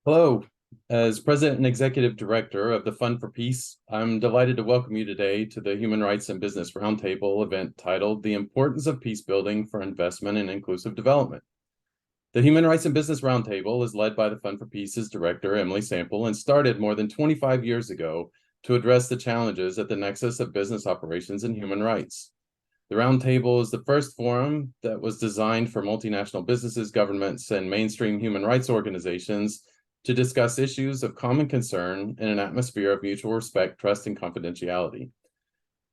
Hello. As President and Executive Director of the Fund for Peace, I'm delighted to welcome you today to the Human Rights and Business Roundtable event titled The Importance of Peacebuilding for Investment in Inclusive Development. The Human Rights and Business Roundtable is led by the Fund for Peace's director, Emily Sample, and started more than 25 years ago to address the challenges at the nexus of business operations and human rights. The Roundtable is the first forum that was designed for multinational businesses, governments, and mainstream human rights organizations to discuss issues of common concern in an atmosphere of mutual respect, trust, and confidentiality.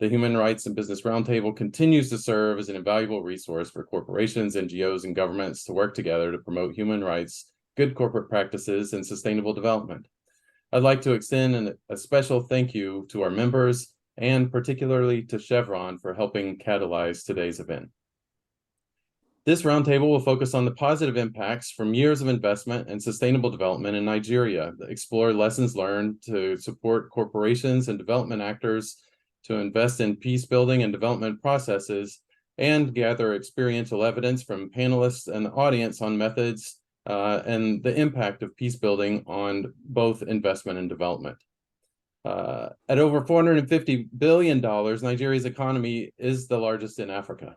The Human Rights and Business Roundtable continues to serve as an invaluable resource for corporations, NGOs, and governments to work together to promote human rights, good corporate practices, and sustainable development. I'd like to extend a special thank you to our members and particularly to Chevron for helping catalyze today's event. This roundtable will focus on the positive impacts from years of investment and sustainable development in Nigeria, explore lessons learned to support corporations and development actors to invest in peace building and development processes, and gather experiential evidence from panelists and the audience on methods and the impact of peace building on both investment and development. At over $450 billion, Nigeria's economy is the largest in Africa.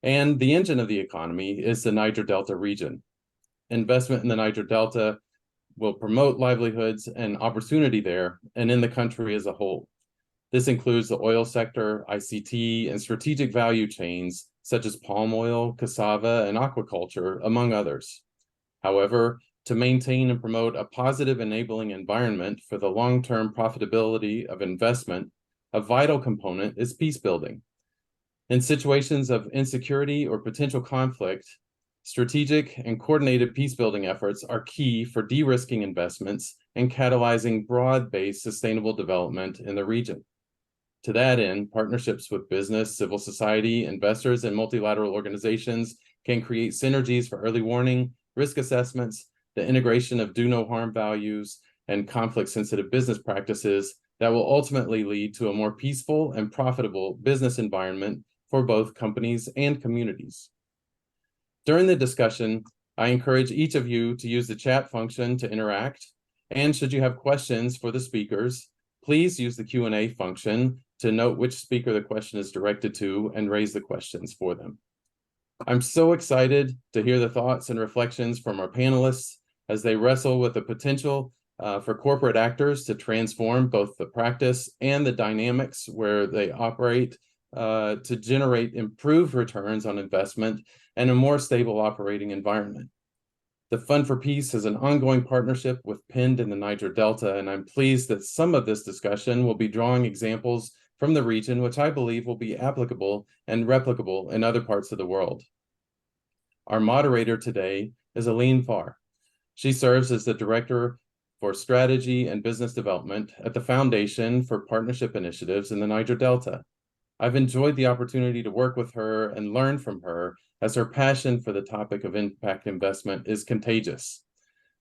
And the engine of the economy is the Niger Delta region. Investment in the Niger Delta will promote livelihoods and opportunity there and in the country as a whole. This includes the oil sector, ICT, and strategic value chains such as palm oil, cassava, and aquaculture, among others. However, to maintain and promote a positive enabling environment for the long-term profitability of investment, a vital component is peace building. In situations of insecurity or potential conflict, strategic and coordinated peace-building efforts are key for de-risking investments and catalyzing broad-based sustainable development in the region. To that end, partnerships with business, civil society, investors, and multilateral organizations can create synergies for early warning, risk assessments, the integration of do-no-harm values, and conflict-sensitive business practices that will ultimately lead to a more peaceful and profitable business environment for both companies and communities. During the discussion, I encourage each of you to use the chat function to interact. And should you have questions for the speakers, please use the Q&A function to note which speaker the question is directed to and raise the questions for them. I'm so excited to hear the thoughts and reflections from our panelists as they wrestle with the potential for corporate actors to transform both the practice and the dynamics where they operate to generate improved returns on investment and a more stable operating environment. The Fund for Peace is an ongoing partnership with PEND in the Niger Delta, and I'm pleased that some of this discussion will be drawing examples from the region, which I believe will be applicable and replicable in other parts of the world. Our moderator today is Aline Farr. She serves as the Director for Strategy and Business Development at the Foundation for Partnership Initiatives in the Niger Delta. I've enjoyed the opportunity to work with her and learn from her as her passion for the topic of impact investment is contagious.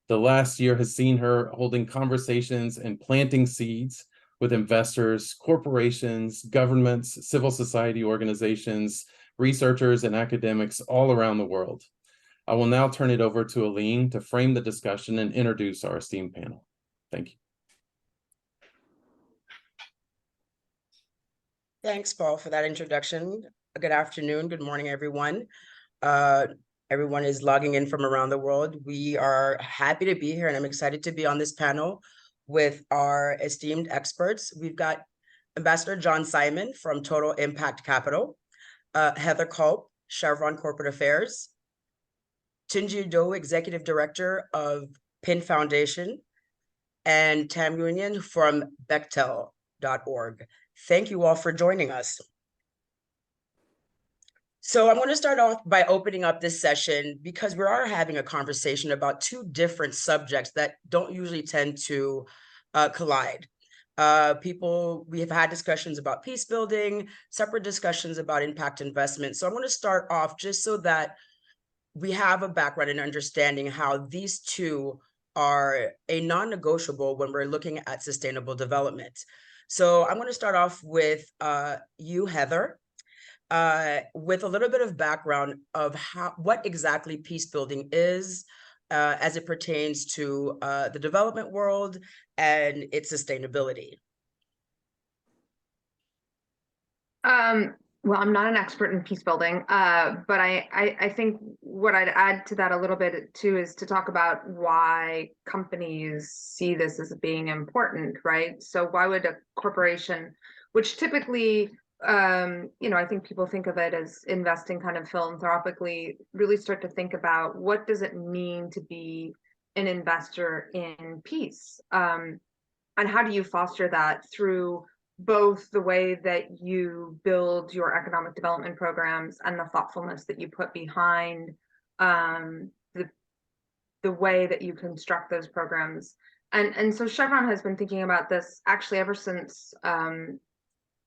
The last year has seen her holding conversations and planting seeds with investors, corporations, governments, civil society organizations, researchers, and academics all around the world. I will now turn it over to Aline to frame the discussion and introduce our esteemed panel. Thank you. Thanks, Paul, for that introduction. Good afternoon, good morning, everyone. Everyone is logging in from around the world. We are happy to be here, and I'm excited to be on this panel with our esteemed experts. We've got Ambassador John Simon from Total Impact Capital, Heather Culp, Chevron Corporate Affairs, Tunji Do, Executive Director of PIN Foundation, and Tam Union from Bechtel.org. Thank you all for joining us. So I'm going to start off by opening up this session because we are having a conversation about two different subjects that don't usually tend to collide. We have had discussions about peace building, separate discussions about impact investment. So I'm going to start off just so that we have a background and understanding how these two are a non-negotiable when we're looking at sustainable development. So I'm going to start off with you, Heather, with a little bit of background of what exactly peace building is, as it pertains to the development world and its sustainability? Well, I'm not an expert in peace building, but I think what I'd add to that a little bit too is to talk about why companies see this as being important, right? So why would a corporation, which typically, I think people think of it as investing kind of philanthropically, really start to think about what does it mean to be an investor in peace? And how do you foster that through both the way that you build your economic development programs and the thoughtfulness that you put behind the way that you construct those programs. And so Chevron has been thinking about this actually ever since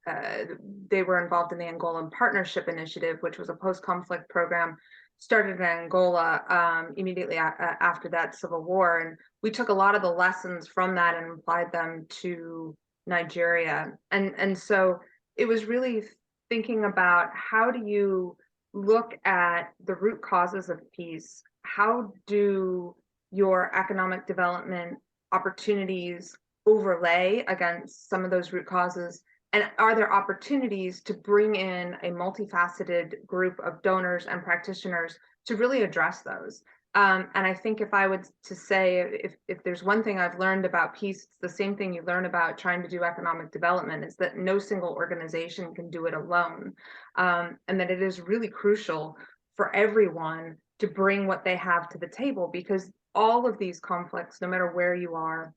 they were involved in the Angolan Partnership Initiative, which was a post-conflict program started in Angola immediately after that civil war. And we took a lot of the lessons from that and applied them to Nigeria. And so it was really thinking about how do you look at the root causes of peace? How do your economic development opportunities overlay against some of those root causes? And are there opportunities to bring in a multifaceted group of donors and practitioners to really address those? And I think if I would to say, if there's one thing I've learned about peace, it's the same thing you learn about trying to do economic development, is that no single organization can do it alone. And that it is really crucial for everyone to bring what they have to the table, because all of these conflicts, no matter where you are,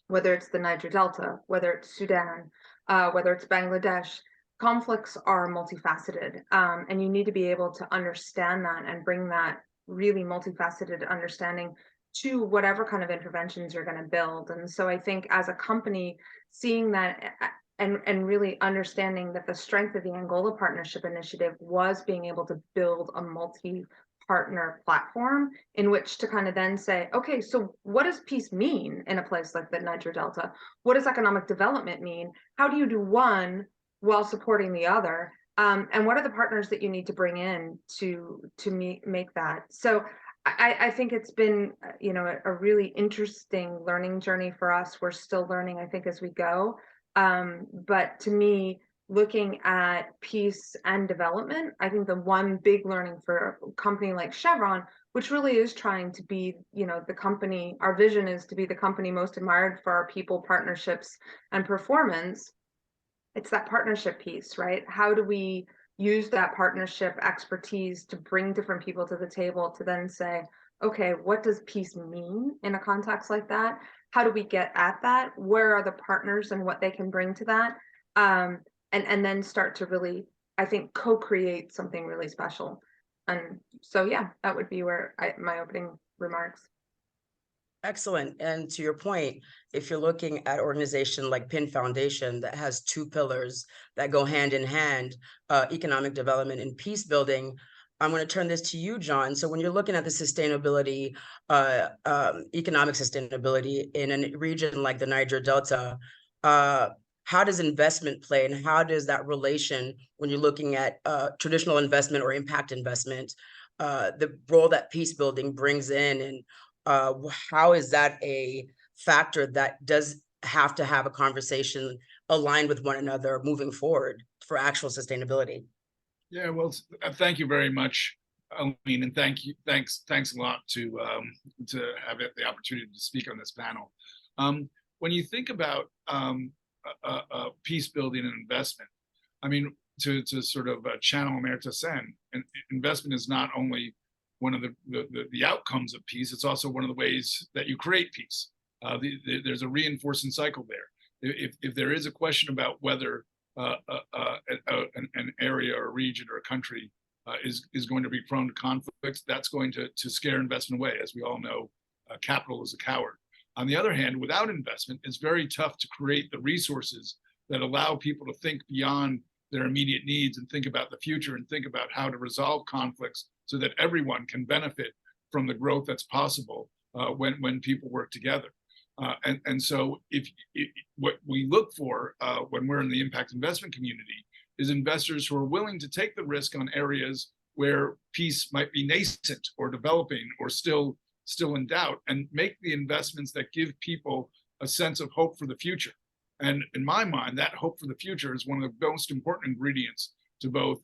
whether it's the Niger Delta, whether it's Sudan, whether it's Bangladesh, conflicts are multifaceted. And you need to be able to understand that and bring that really multifaceted understanding to whatever kind of interventions you're going to build. And so I think as a company, seeing that and really understanding that the strength of the Angola Partnership Initiative was being able to build a multi-partner platform in which to kind of then say, okay, so what does peace mean in a place like the Niger Delta? What does economic development mean? How do you do one while supporting the other? And what are the partners that you need to bring in to make that? So I think it's been, a really interesting learning journey for us. We're still learning, I think, as we go. But to me, looking at peace and development, I think the one big learning for a company like Chevron, which really is trying to be, the company, our vision is to be the company most admired for our people, partnerships, and performance. It's that partnership piece, right? How do we use that partnership expertise to bring different people to the table to then say, okay, what does peace mean in a context like that? How do we get at that? Where are the partners and what they can bring to that? And then start to really, I think, co-create something really special. And so, yeah, that would be where my opening remarks. Excellent. And to your point, if you're looking at organization like PIN Foundation that has two pillars that go hand in hand, economic development and peace building, I'm going to turn this to you, John. So when you're looking at the sustainability, economic sustainability in a region like the Niger Delta, how does investment play, and how does that relation, when you're looking at traditional investment or impact investment, the role that peace building brings in, and how is that a factor that does have to have a conversation aligned with one another moving forward for actual sustainability? Yeah, well, thank you very much, Aline, and thanks a lot to have the opportunity to speak on this panel. When you think about peace building and investment, I mean, to sort of channel Omerta Sen, investment is not only one of the outcomes of peace, it's also one of the ways that you create peace. There's a reinforcing cycle there. If there is a question about whether an area or a region or a country is going to be prone to conflict, that's going to scare investment away. As we all know, capital is a coward. On the other hand, without investment, it's very tough to create the resources that allow people to think beyond their immediate needs and think about the future and think about how to resolve conflicts so that everyone can benefit from the growth that's possible when people work together. And so what we look for when we're in the impact investment community is investors who are willing to take the risk on areas where peace might be nascent or developing or still still in doubt, and make the investments that give people a sense of hope for the future. And in my mind, that hope for the future is one of the most important ingredients to both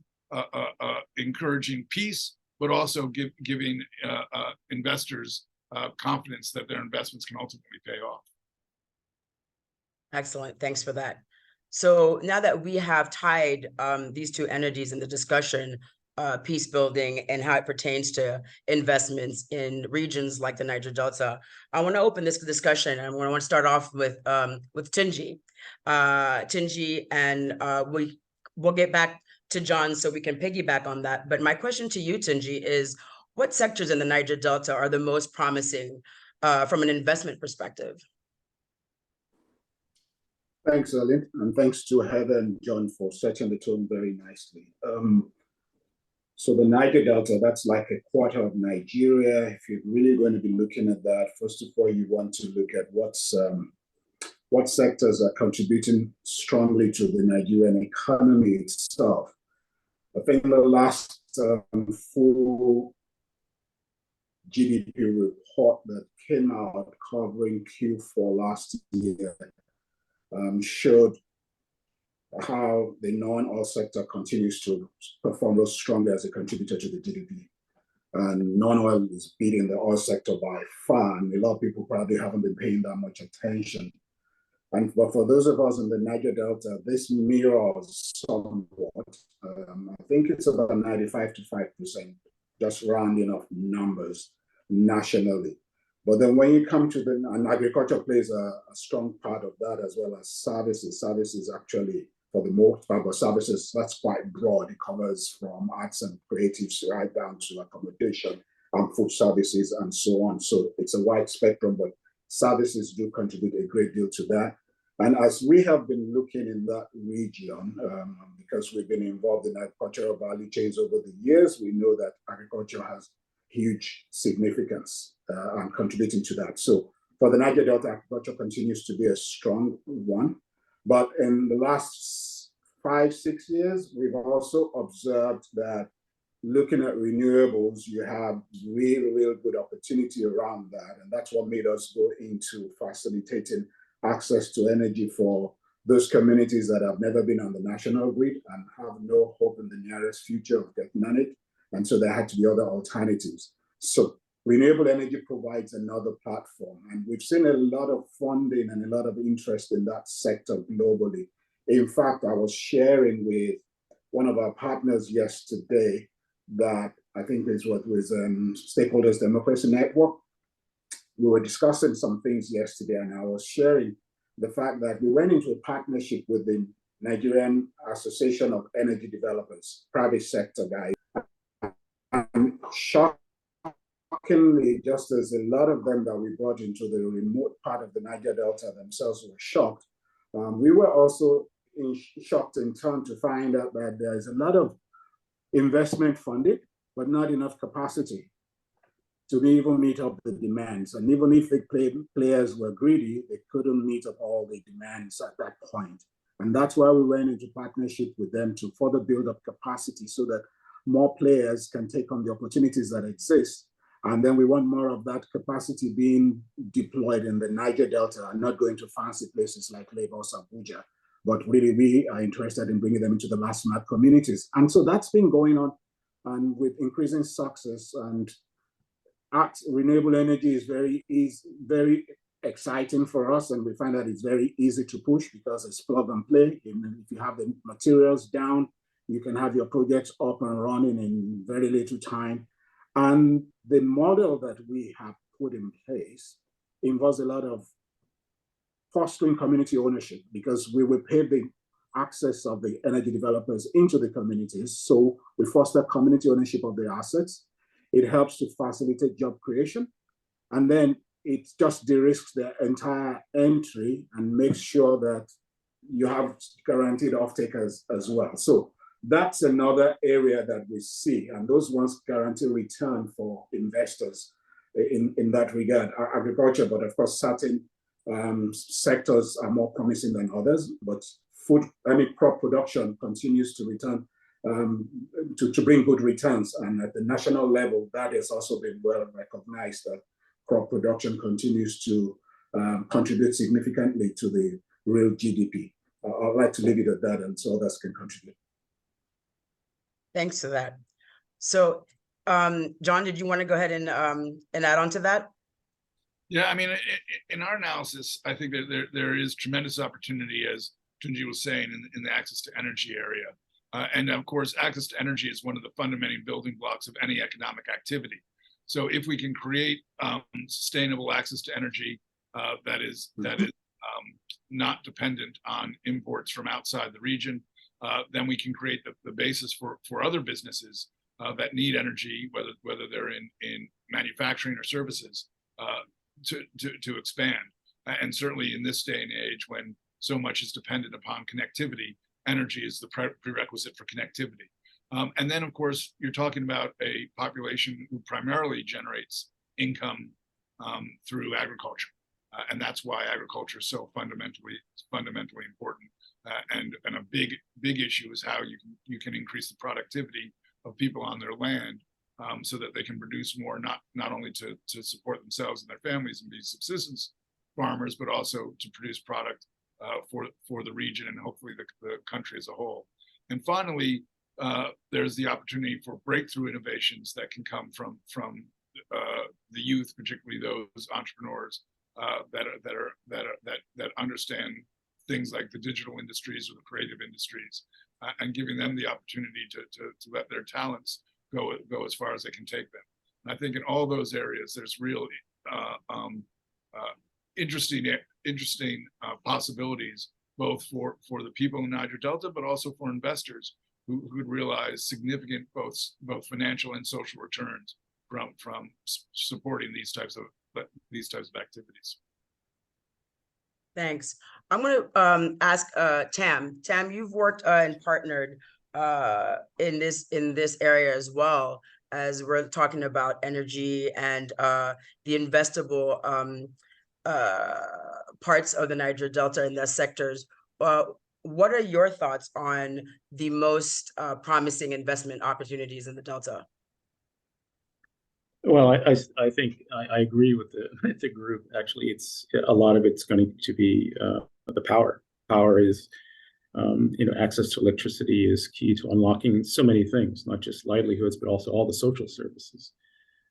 encouraging peace, but also giving investors confidence that their investments can ultimately pay off. Excellent. Thanks for that. So now that we have tied these two entities in the discussion, peace building and how it pertains to investments in regions like the Niger Delta, I want to open this discussion, and I want to start off with Tunji. Tunji, and we'll get back to John so we can piggyback on that. But my question to you, Tunji, is what sectors in the Niger Delta are the most promising from an investment perspective? Thanks, Ellen, and thanks to Heather and John for setting the tone very nicely. So the Niger Delta, that's like a quarter of Nigeria. If you're really going to be looking at that, first of all, you want to look at what sectors are contributing strongly to the Nigerian economy itself. I think the last full GDP report that came out covering Q4 last year showed how the non-oil sector continues to perform most strongly as a contributor to the GDP. And non-oil is beating the oil sector by far, and a lot of people probably haven't been paying that much attention. But for those of us in the Niger Delta, this mirrors somewhat. I think it's about 95 to 5%, just rounding off numbers nationally. But then when you come to and agriculture plays a strong part of that, as well as services. Services actually, for the most part, but services, that's quite broad. It covers from arts and creatives right down to accommodation and food services and so on. So it's a wide spectrum, but services do contribute a great deal to that. And as we have been looking in that region, because we've been involved in agricultural value chains over the years, we know that agriculture has huge significance and contributing to that. So for the Niger Delta, agriculture continues to be a strong one. But in the last 5-6 years, we've also observed that looking at renewables, you have real good opportunity around that. And that's what made us go into facilitating access to energy for those communities that have never been on the national grid and have no hope in the nearest future of getting on it. And so there had to be other alternatives. So renewable energy provides another platform. And we've seen a lot of funding and a lot of interest in that sector globally. In fact, I was sharing with one of our partners yesterday that I think is what was Stakeholders Democracy Network. We were discussing some things yesterday, and I was sharing the fact that we went into a partnership with the Nigerian Association of Energy Developers, private sector guys. And shockingly, just as a lot of them that we brought into the remote part of the Niger Delta themselves were shocked, we were also shocked in turn to find out that there's a lot of investment funded, but not enough capacity to even meet up the demands. And even if the players were greedy, they couldn't meet up all the demands at that point. And that's why we went into partnership with them to further build up capacity so that more players can take on the opportunities that exist. And then we want more of that capacity being deployed in the Niger Delta and not going to fancy places like Lagos, Abuja. But really, we are interested in bringing them into the last mile communities. And so that's been going on, and with increasing success. And renewable energy is very exciting for us, and we find that it's very easy to push because it's plug and play. If you have the materials down, you can have your projects up and running in very little time. And the model that we have put in place involves a lot of fostering community ownership, because we will pay the access of the energy developers into the communities. So we foster community ownership of the assets. It helps to facilitate job creation. And then it just de-risks the entire entry and makes sure that you have guaranteed off-takers as well. So that's another area that we see. And those ones guarantee return for investors in that regard. Agriculture, but of course, certain sectors are more promising than others. But crop production continues to return to bring good returns. And at the national level, that has also been well recognized that crop production continues to contribute significantly to the real GDP. I'd like to leave it at that, and so others can contribute. Thanks for that. So, John, did you want to go ahead and add on to that? Yeah, I mean, in our analysis, I think that there is tremendous opportunity, as Tunji was saying, in the access to energy area. And of course, access to energy is one of the fundamental building blocks of any economic activity. So if we can create sustainable access to energy that is not dependent on imports from outside the region, then we can create the basis for other businesses that need energy, whether they're in manufacturing or services, to expand. And certainly in this day and age, when so much is dependent upon connectivity, energy is the prerequisite for connectivity. And then, of course, you're talking about a population who primarily generates income through agriculture. And that's why agriculture is so fundamentally important. And a big issue is how you can increase the productivity of people on their land, so that they can produce more, not only to support themselves and their families and be subsistence farmers, but also to produce product for the region and hopefully the country as a whole. And finally, there's the opportunity for breakthrough innovations that can come from the youth, particularly those entrepreneurs that understand things like the digital industries or the creative industries, and giving them the opportunity to let their talents go as far as they can take them. And I think in all those areas, there's really interesting possibilities, both for the people in Niger Delta, but also for investors who would realize significant both financial and social returns from supporting these types of activities. Thanks. I'm going to ask Tam. Tam, you've worked and partnered in this area as well, as we're talking about energy and the investable parts of the Niger Delta and the sectors. What are your thoughts on the most promising investment opportunities in the Delta? Well, I think I agree with the group. Actually, it's a lot of it's going to be the power. Power is, access to electricity is key to unlocking so many things, not just livelihoods, but also all the social services.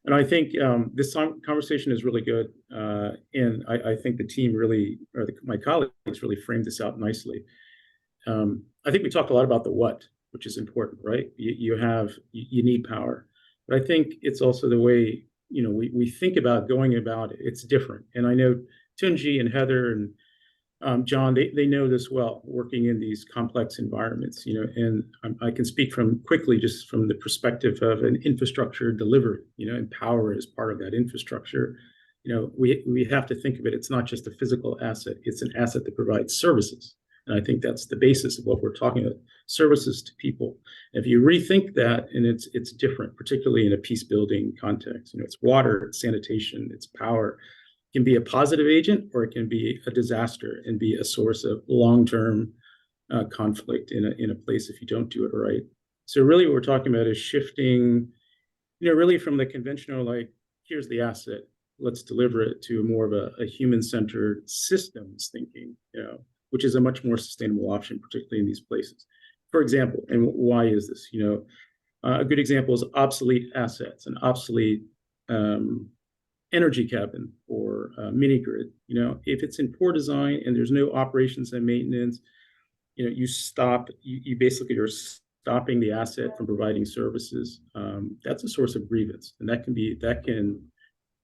And I think this conversation is really good. And I think the team really, or my colleagues really framed this out nicely. I think we talked a lot about the what, which is important, right? You need power. But I think it's also the way, we think about going about it. It's different. And I know Tunji and Heather and John, they know this well, working in these complex environments, and I can speak quickly just from the perspective of an infrastructure delivery, and power is part of that infrastructure. We have to think of it. It's not just a physical asset. It's an asset that provides services. And I think that's the basis of what we're talking about, services to people. If you rethink that, and it's different, particularly in a peace building context, it's water, it's sanitation, it's power. It can be a positive agent, or it can be a disaster and be a source of long-term conflict in a place if you don't do it right. So really what we're talking about is shifting, really from the conventional, like, here's the asset, let's deliver it, to more of a human-centered systems thinking, which is a much more sustainable option, particularly in these places. For example, and why is this? A good example is obsolete assets, an obsolete energy cabin or mini grid. If it's in poor design and there's no operations and maintenance, you basically are stopping the asset from providing services. That's a source of grievance, and that can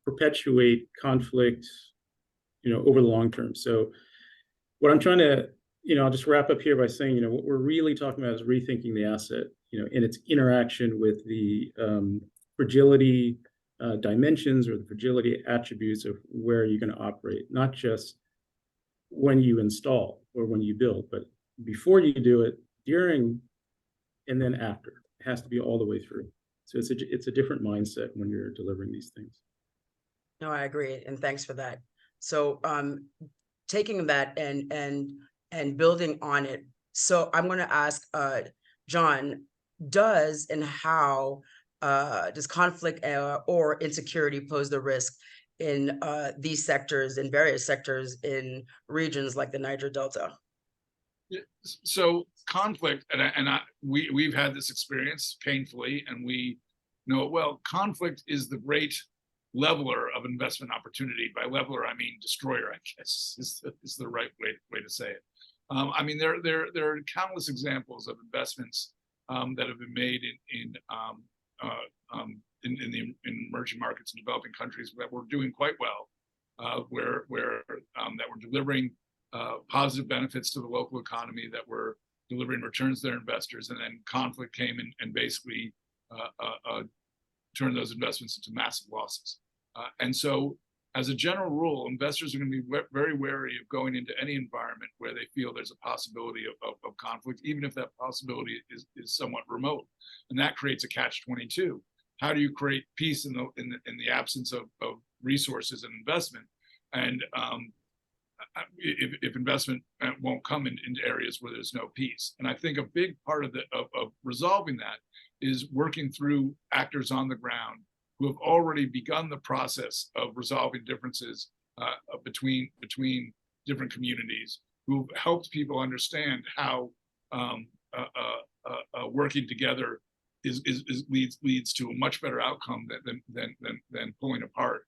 perpetuate conflict, over the long term. So what I'm trying to, I'll just wrap up here by saying, what we're really talking about is rethinking the asset, in its interaction with the fragility dimensions or the fragility attributes of where you're going to operate, not just when you install or when you build, but before you do it, during, and then after. It has to be all the way through. So it's a different mindset when you're delivering these things. No, I agree, and thanks for that. So taking that and building on it. So I'm going to ask John, does conflict or insecurity pose the risk in these sectors, in various sectors in regions like the Niger Delta? So conflict, we've had this experience painfully, and we know it well. Conflict is the great leveler of investment opportunity. By leveler, I mean destroyer, I guess is the right way to say it. I mean, there are countless examples of investments that have been made in emerging markets and developing countries that were doing quite well, where that were delivering positive benefits to the local economy, that were delivering returns to their investors, and then conflict came and basically turned those investments into massive losses. And so, as a general rule, investors are going to be very wary of going into any environment where they feel there's a possibility of conflict, even if that possibility is somewhat remote. And that creates a catch-22. How do you create peace in the absence of resources and investment? And if investment won't come into areas where there's no peace. And I think a big part of resolving that is working through actors on the ground who have already begun the process of resolving differences between different communities, who've helped people understand how working together leads to a much better outcome than pulling apart,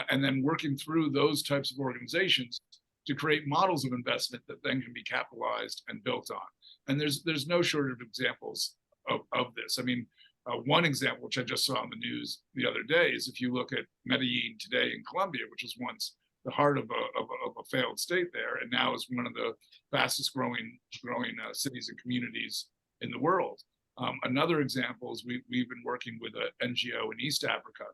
and then working through those types of organizations to create models of investment that then can be capitalized and built on. And there's no shortage of examples of this. I mean, one example, which I just saw on the news the other day, is if you look at Medellin today in Colombia, which was once the heart of a failed state there, and now is one of the fastest growing cities and communities in the world. Another example is we've been working with an NGO in East Africa,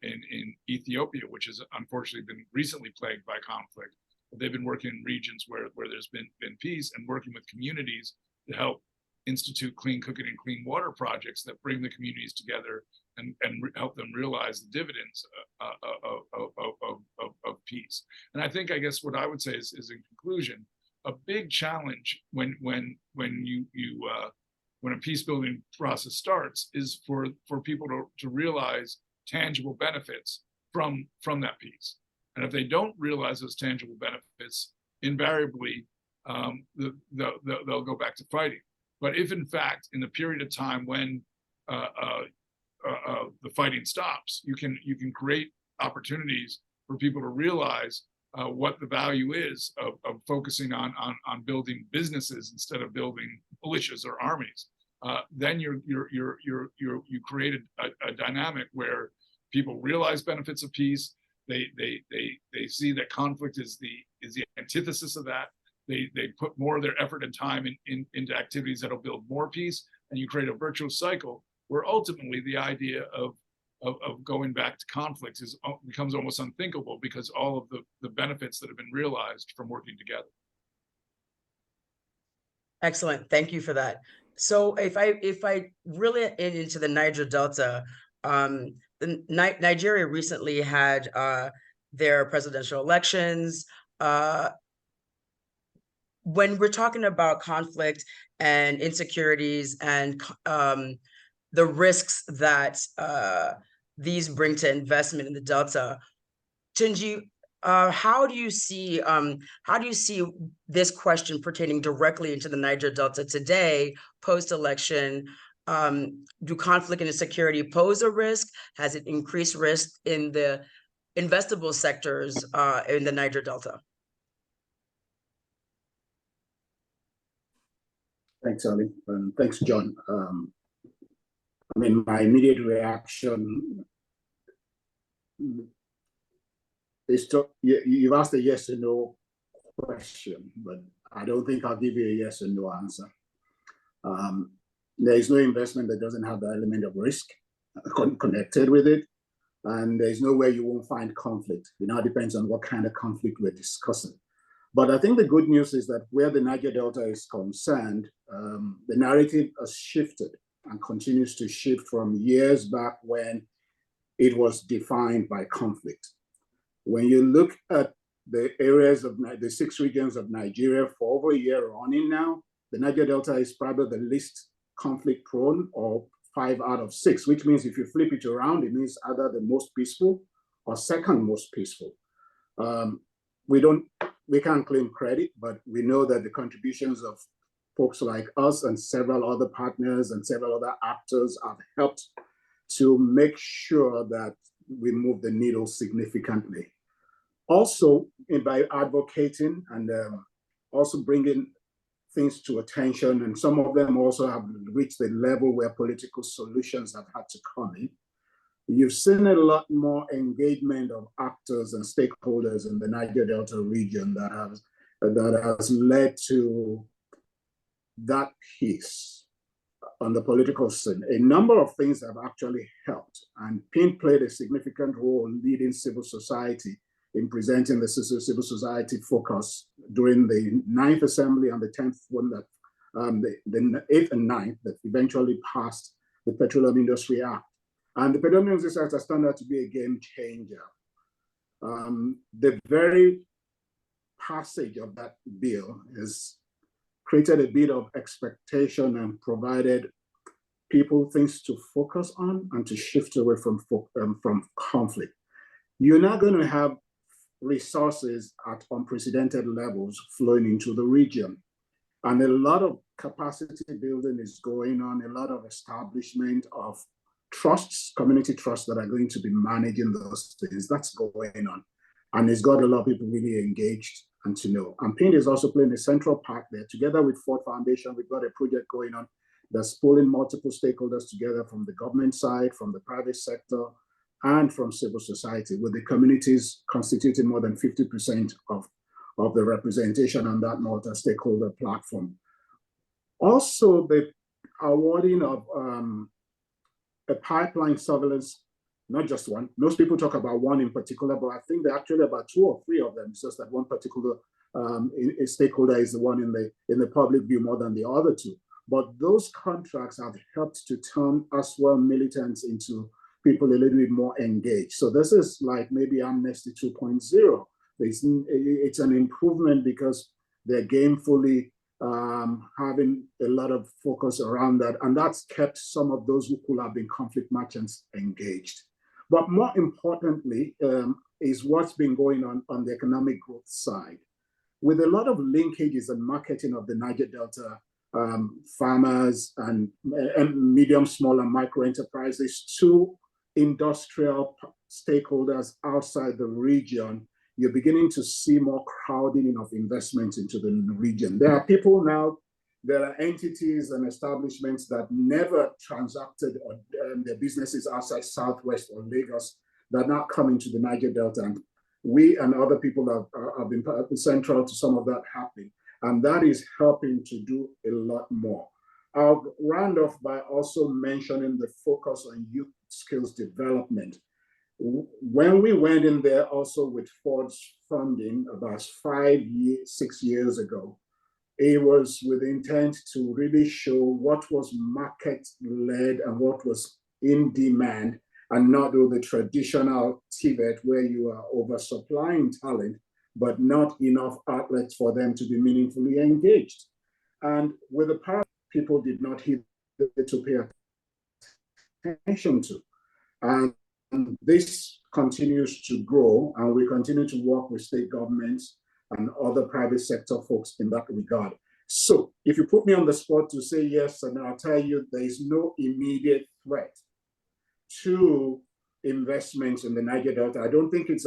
in Ethiopia, which has unfortunately been recently plagued by conflict. But they've been working in regions where there's been peace, and working with communities to help institute clean cooking and clean water projects that bring the communities together and help them realize the dividends of peace. And I guess what I would say is in conclusion, a big challenge when a peace building process starts is for people to realize tangible benefits from that peace. And if they don't realize those tangible benefits, invariably they'll go back to fighting. But if in fact, in the period of time when the fighting stops, you can create opportunities for people to realize what the value is of focusing on building businesses instead of building militias or armies. Then you created a dynamic where people realize benefits of peace. They see that conflict is the antithesis of that. They put more of their effort and time into activities that'll build more peace, and you create a virtuous cycle where ultimately the idea of going back to conflicts becomes almost unthinkable, because all of the benefits that have been realized from working together. Excellent, thank you for that. So if I really into the Niger Delta, Nigeria recently had their presidential elections. When we're talking about conflict and insecurities and the risks that these bring to investment in the Delta, Tunji, how do you see this question pertaining directly into the Niger Delta today, post-election? Do conflict and insecurity pose a risk? Has it increased risk in the investable sectors in the Niger Delta? Thanks, Ali. Thanks, John. I mean, my immediate reaction is you've asked a yes or no question, but I don't think I'll give you a yes or no answer. There is no investment that doesn't have the element of risk connected with it, and there's nowhere you won't find conflict. It now depends on what kind of conflict we're discussing. But I think the good news is that where the Niger Delta is concerned, the narrative has shifted and continues to shift from years back when it was defined by conflict. When you look at the areas of the 6 regions of Nigeria for over a year running now, the Niger Delta is probably the least conflict prone, or 5 out of 6, which means if you flip it around, it means either the most peaceful or second most peaceful. We can't claim credit, but we know that the contributions of folks like us and several other partners and several other actors have helped to make sure that we move the needle significantly. Also, by advocating and also bringing things to attention, and some of them also have reached the level where political solutions have had to come in. You've seen a lot more engagement of actors and stakeholders in the Niger Delta region that has led to that peace on the political scene. A number of things have actually helped, and PIN played a significant role in leading civil society in presenting the civil society focus during the 9th Assembly and the 10th one, that the 8th and 9th that eventually passed the Petroleum Industry Act. And the Petroleum Industry Act has turned out to be a game changer. The very passage of that bill has created a bit of expectation and provided people things to focus on and to shift away from conflict. You're not going to have resources at unprecedented levels flowing into the region. And a lot of capacity building is going on, a lot of establishment of trusts, community trusts that are going to be managing those things. That's going on. And it's got a lot of people really engaged and to know. And PIN is also playing a central part there. Together with Ford Foundation, we've got a project going on that's pulling multiple stakeholders together from the government side, from the private sector, and from civil society, with the communities constituting more than 50% of the representation on that multi-stakeholder platform. Also, the awarding of a pipeline surveillance, not just one. Most people talk about one in particular, but I think there are actually about 2 or 3 of them. It's just that one particular stakeholder is the one in the public view more than the other 2. But those contracts have helped to turn us militants into people a little bit more engaged. So this is like maybe Amnesty 2.0. It's an improvement because they're gamefully having a lot of focus around that. And that's kept some of those who could have been conflict merchants engaged. But more importantly is what's been going on the economic growth side. With a lot of linkages and marketing of the Niger Delta farmers and medium, small, and micro enterprises to industrial stakeholders outside the region, you're beginning to see more crowding of investment into the region. There are people now, there are entities and establishments that never transacted their businesses outside Southwest or Lagos that are now coming to the Niger Delta. And we and other people have been central to some of that happening. And that is helping to do a lot more. I'll round off by also mentioning the focus on youth skills development. When we went in there also with Ford's funding about 6 years ago, it was with the intent to really show what was market-led and what was in demand, and not do the traditional TVET where you are oversupplying talent, but not enough outlets for them to be meaningfully engaged. And with the power, people did not heed to pay attention to. And this continues to grow, and we continue to work with state governments and other private sector folks in that regard. So if you put me on the spot to say yes, and I'll tell you there is no immediate threat to investments in the Niger Delta. I think it's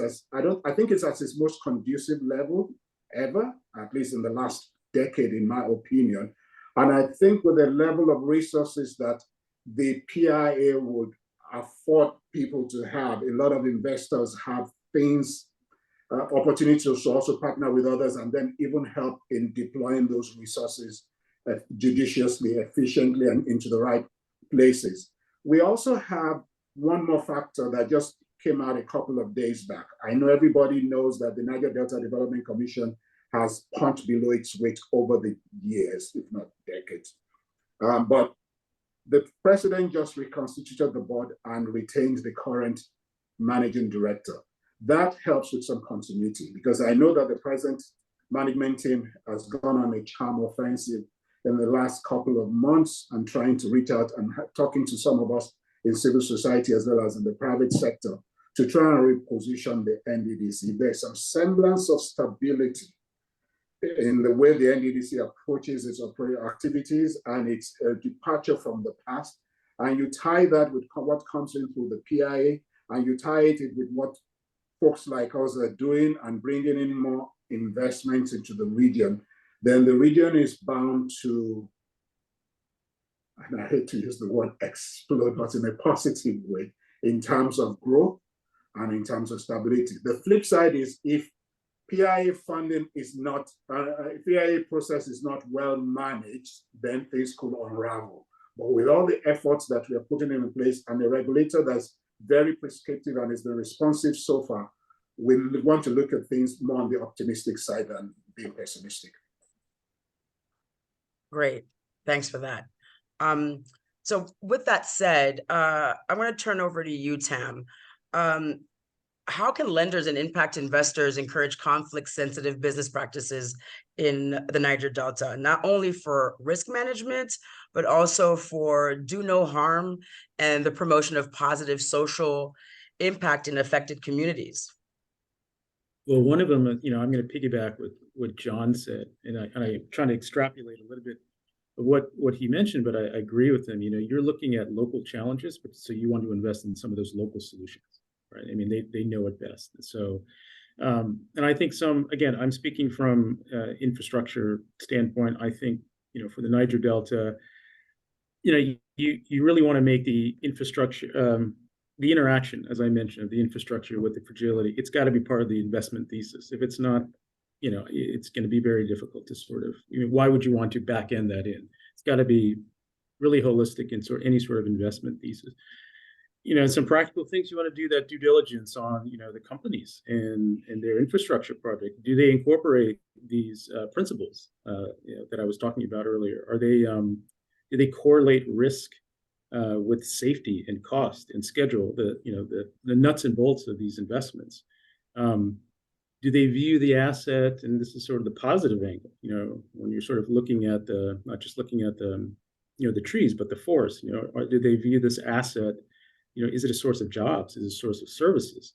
at its most conducive level ever, at least in the last decade, in my opinion. And I think with the level of resources that the PIA would afford people to have, a lot of investors have things, opportunities to also partner with others and then even help in deploying those resources judiciously, efficiently, and into the right places. We also have one more factor that just came out a couple of days back. I know everybody knows that the Niger Delta Development Commission has punched below its weight over the years, if not decades. But the president just reconstituted the board and retained the current managing director. That helps with some continuity, because I know that the present management team has gone on a charm offensive in the last couple of months and trying to reach out and talking to some of us in civil society as well as in the private sector to try and reposition the NDDC. There's some semblance of stability in the way the NDDC approaches its operating activities and its departure from the past. And you tie that with what comes in through the PIA, and you tie it with what folks like us are doing and bringing in more investments into the region, then the region is bound to, and I hate to use the word explode, but in a positive way, in terms of growth and in terms of stability. The flip side is if PIA funding is not, PIA process is not well managed, then things could unravel. But with all the efforts that we are putting in place and a regulator that's very prescriptive and has been responsive so far, we want to look at things more on the optimistic side than being pessimistic. Great, thanks for that. So with that said, I want to turn over to you, Tam. How can lenders and impact investors encourage conflict-sensitive business practices in the Niger Delta, not only for risk management, but also for do no harm and the promotion of positive social impact in affected communities? Well, one of them, you know, I'm going to piggyback with what John said, and I'm trying to extrapolate a little bit of what he mentioned, but I agree with him. You know, you're looking at local challenges, but so you want to invest in some of those local solutions. Right. I mean, they know it best. So, and I think again, I'm speaking from infrastructure standpoint. I think, you know, for the Niger Delta, you know, you really want to make the infrastructure, the interaction, as I mentioned, of the infrastructure with the fragility. It's got to be part of the investment thesis. If it's not, you know, it's going to be very difficult to sort of, I mean, why would you want to back end that in? It's got to be really holistic in any sort of investment thesis. You know, some practical things you want to do that due diligence on, you know, the companies and their infrastructure project. Do they incorporate these principles you know, that I was talking about earlier? Are they do they correlate risk with safety and cost and schedule? The nuts and bolts of these investments. Do they view the asset, and this is sort of the positive angle, you know, when you're sort of looking at not just looking at the, you know, the trees, but the forest, you know, or do they view this asset, you know, is it a source of jobs? Is it a source of services?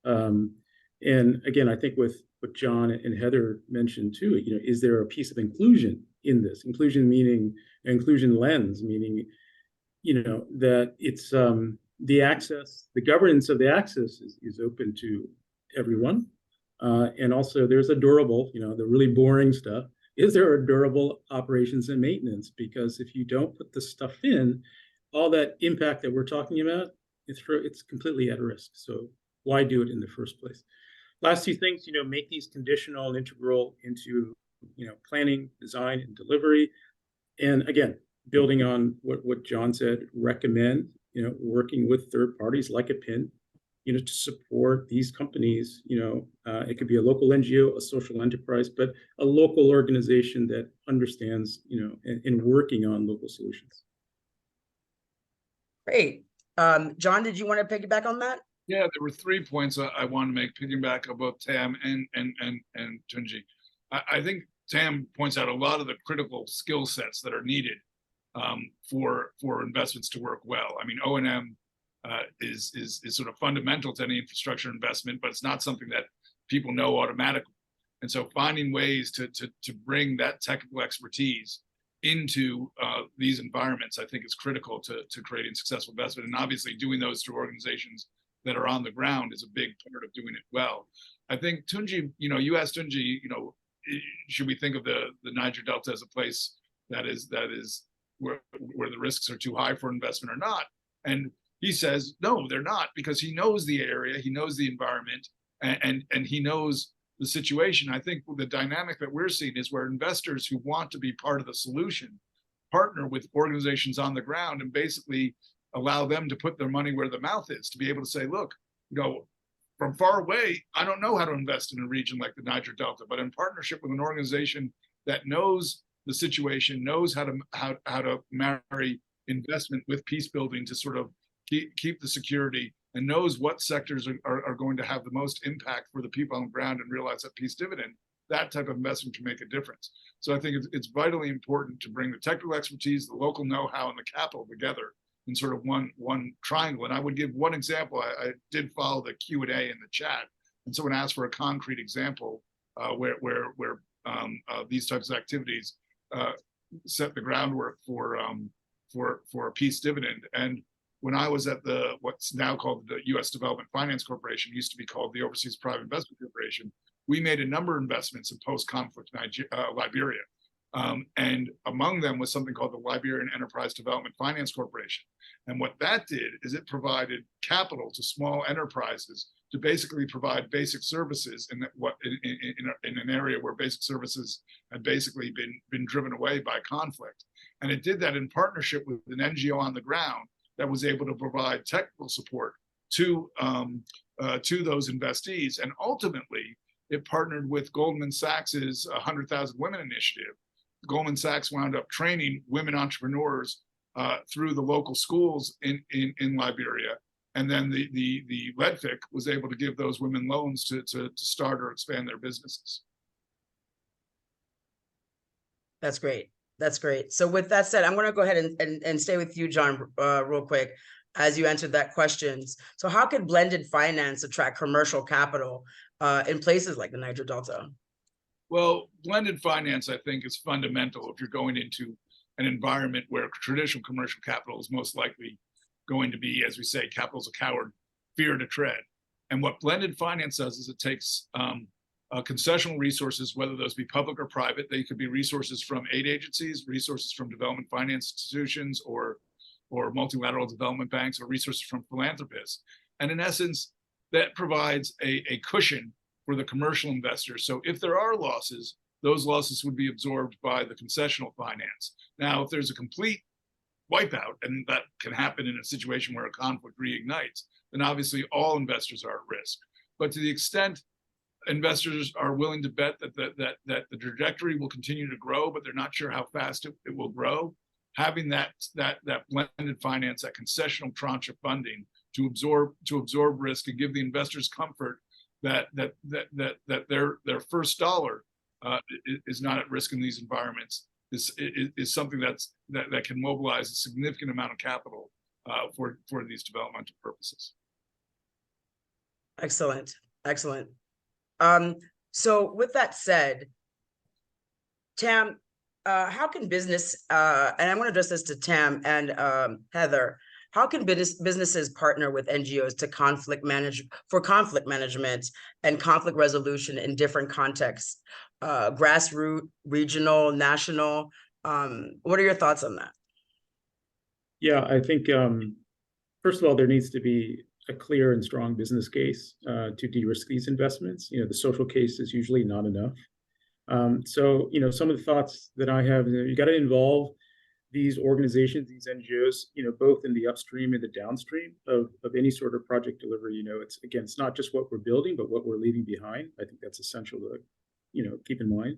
And again, I think with what John and Heather mentioned too, you know, is there a piece of inclusion in this? Inclusion meaning inclusion lens, meaning, you know, that it's the access, the governance of the access is open to everyone. And also there's a durable, you know, the really boring stuff. Is there a durable operations and maintenance? Because if you don't put the stuff in, all that impact that we're talking about, it's completely at risk. So why do it in the first place? Last two things, you know, make these conditional and integral into, you know, planning, design, and delivery. And again, building on what John said, recommend, you know, working with third parties like a PIN, you know, to support these companies. You know, it could be a local NGO, a social enterprise, but a local organization that understands, you know, and working on local solutions. Great. John, did you want to piggyback on that? Yeah, there were 3 points I want to make, piggyback on both Tam and Tunji. I think Tam points out a lot of the critical skill sets that are needed for investments to work well. I mean, O&M is sort of fundamental to any infrastructure investment, but it's not something that people know automatically. And so finding ways to bring that technical expertise into these environments, I think is critical to creating successful investment. And obviously doing those through organizations that are on the ground is a big part of doing it well. I think Tunji, you know, you asked Tunji, you know, should we think of the Niger Delta as a place that is where the risks are too high for investment or not? And he says, no, they're not, because he knows the area, he knows the environment, and he knows the situation. I think the dynamic that we're seeing is where investors who want to be part of the solution partner with organizations on the ground and basically allow them to put their money where their mouth is, to be able to say, look, you know, from far away, I don't know how to invest in a region like the Niger Delta, but in partnership with an organization that knows the situation, knows how to marry investment with peace building to sort of keep the security, and knows what sectors are going to have the most impact for the people on the ground and realize that peace dividend, that type of investment can make a difference. So I think it's vitally important to bring the technical expertise, the local know-how, and the capital together in sort of one triangle. And I would give one example. I did follow the Q&A in the chat, and someone asked for a concrete example where these types of activities set the groundwork for a peace dividend. And when I was at what's now called the U.S. Development Finance Corporation, used to be called the Overseas Private Investment Corporation, we made a number of investments in post-conflict Liberia. And among them was something called the Liberian Enterprise Development Finance Corporation. And what that did is it provided capital to small enterprises to basically provide basic services in an area where basic services had basically been driven away by conflict. And it did that in partnership with an NGO on the ground that was able to provide technical support to those investees. And ultimately, it partnered with Goldman Sachs's 100,000 Women Initiative. Goldman Sachs wound up training women entrepreneurs through the local schools in Liberia. And then the LEDFIC was able to give those women loans to start or expand their businesses. That's great. That's great. So with that said, I'm going to go ahead and stay with you, John, real quick, as you answered that questions. So how could blended finance attract commercial capital in places like the Niger Delta? Well, blended finance, I think, is fundamental if you're going into an environment where traditional commercial capital is most likely going to be, as we say, capital's a coward, fear to tread. And what blended finance does is it takes concessional resources, whether those be public or private. They could be resources from aid agencies, resources from development finance institutions, or multilateral development banks, or resources from philanthropists. And in essence, that provides a cushion for the commercial investors. So if there are losses, those losses would be absorbed by the concessional finance. Now, if there's a complete wipeout, and that can happen in a situation where a conflict reignites, then obviously all investors are at risk. But to the extent investors are willing to bet that the trajectory will continue to grow, but they're not sure how fast it will grow, having that blended finance, that concessional tranche of funding to absorb risk and give the investors comfort that their first dollar is not at risk in these environments is something that can mobilize a significant amount of capital for these developmental purposes. Excellent, excellent. So with that said, Tam, how can business, and I'm going to address this to Tam and Heather, how can businesses partner with NGOs to conflict management and conflict resolution in different contexts, grassroots, regional, national? What are your thoughts on that? Yeah, I think, first of all, there needs to be a clear and strong business case to de-risk these investments. You know, the social case is usually not enough. So, you know, some of the thoughts that I have, you got to involve these organizations, these NGOs, you know, both in the upstream and the downstream of any sort of project delivery. You know, it's not just what we're building, but what we're leaving behind. I think that's essential to, you know, keep in mind.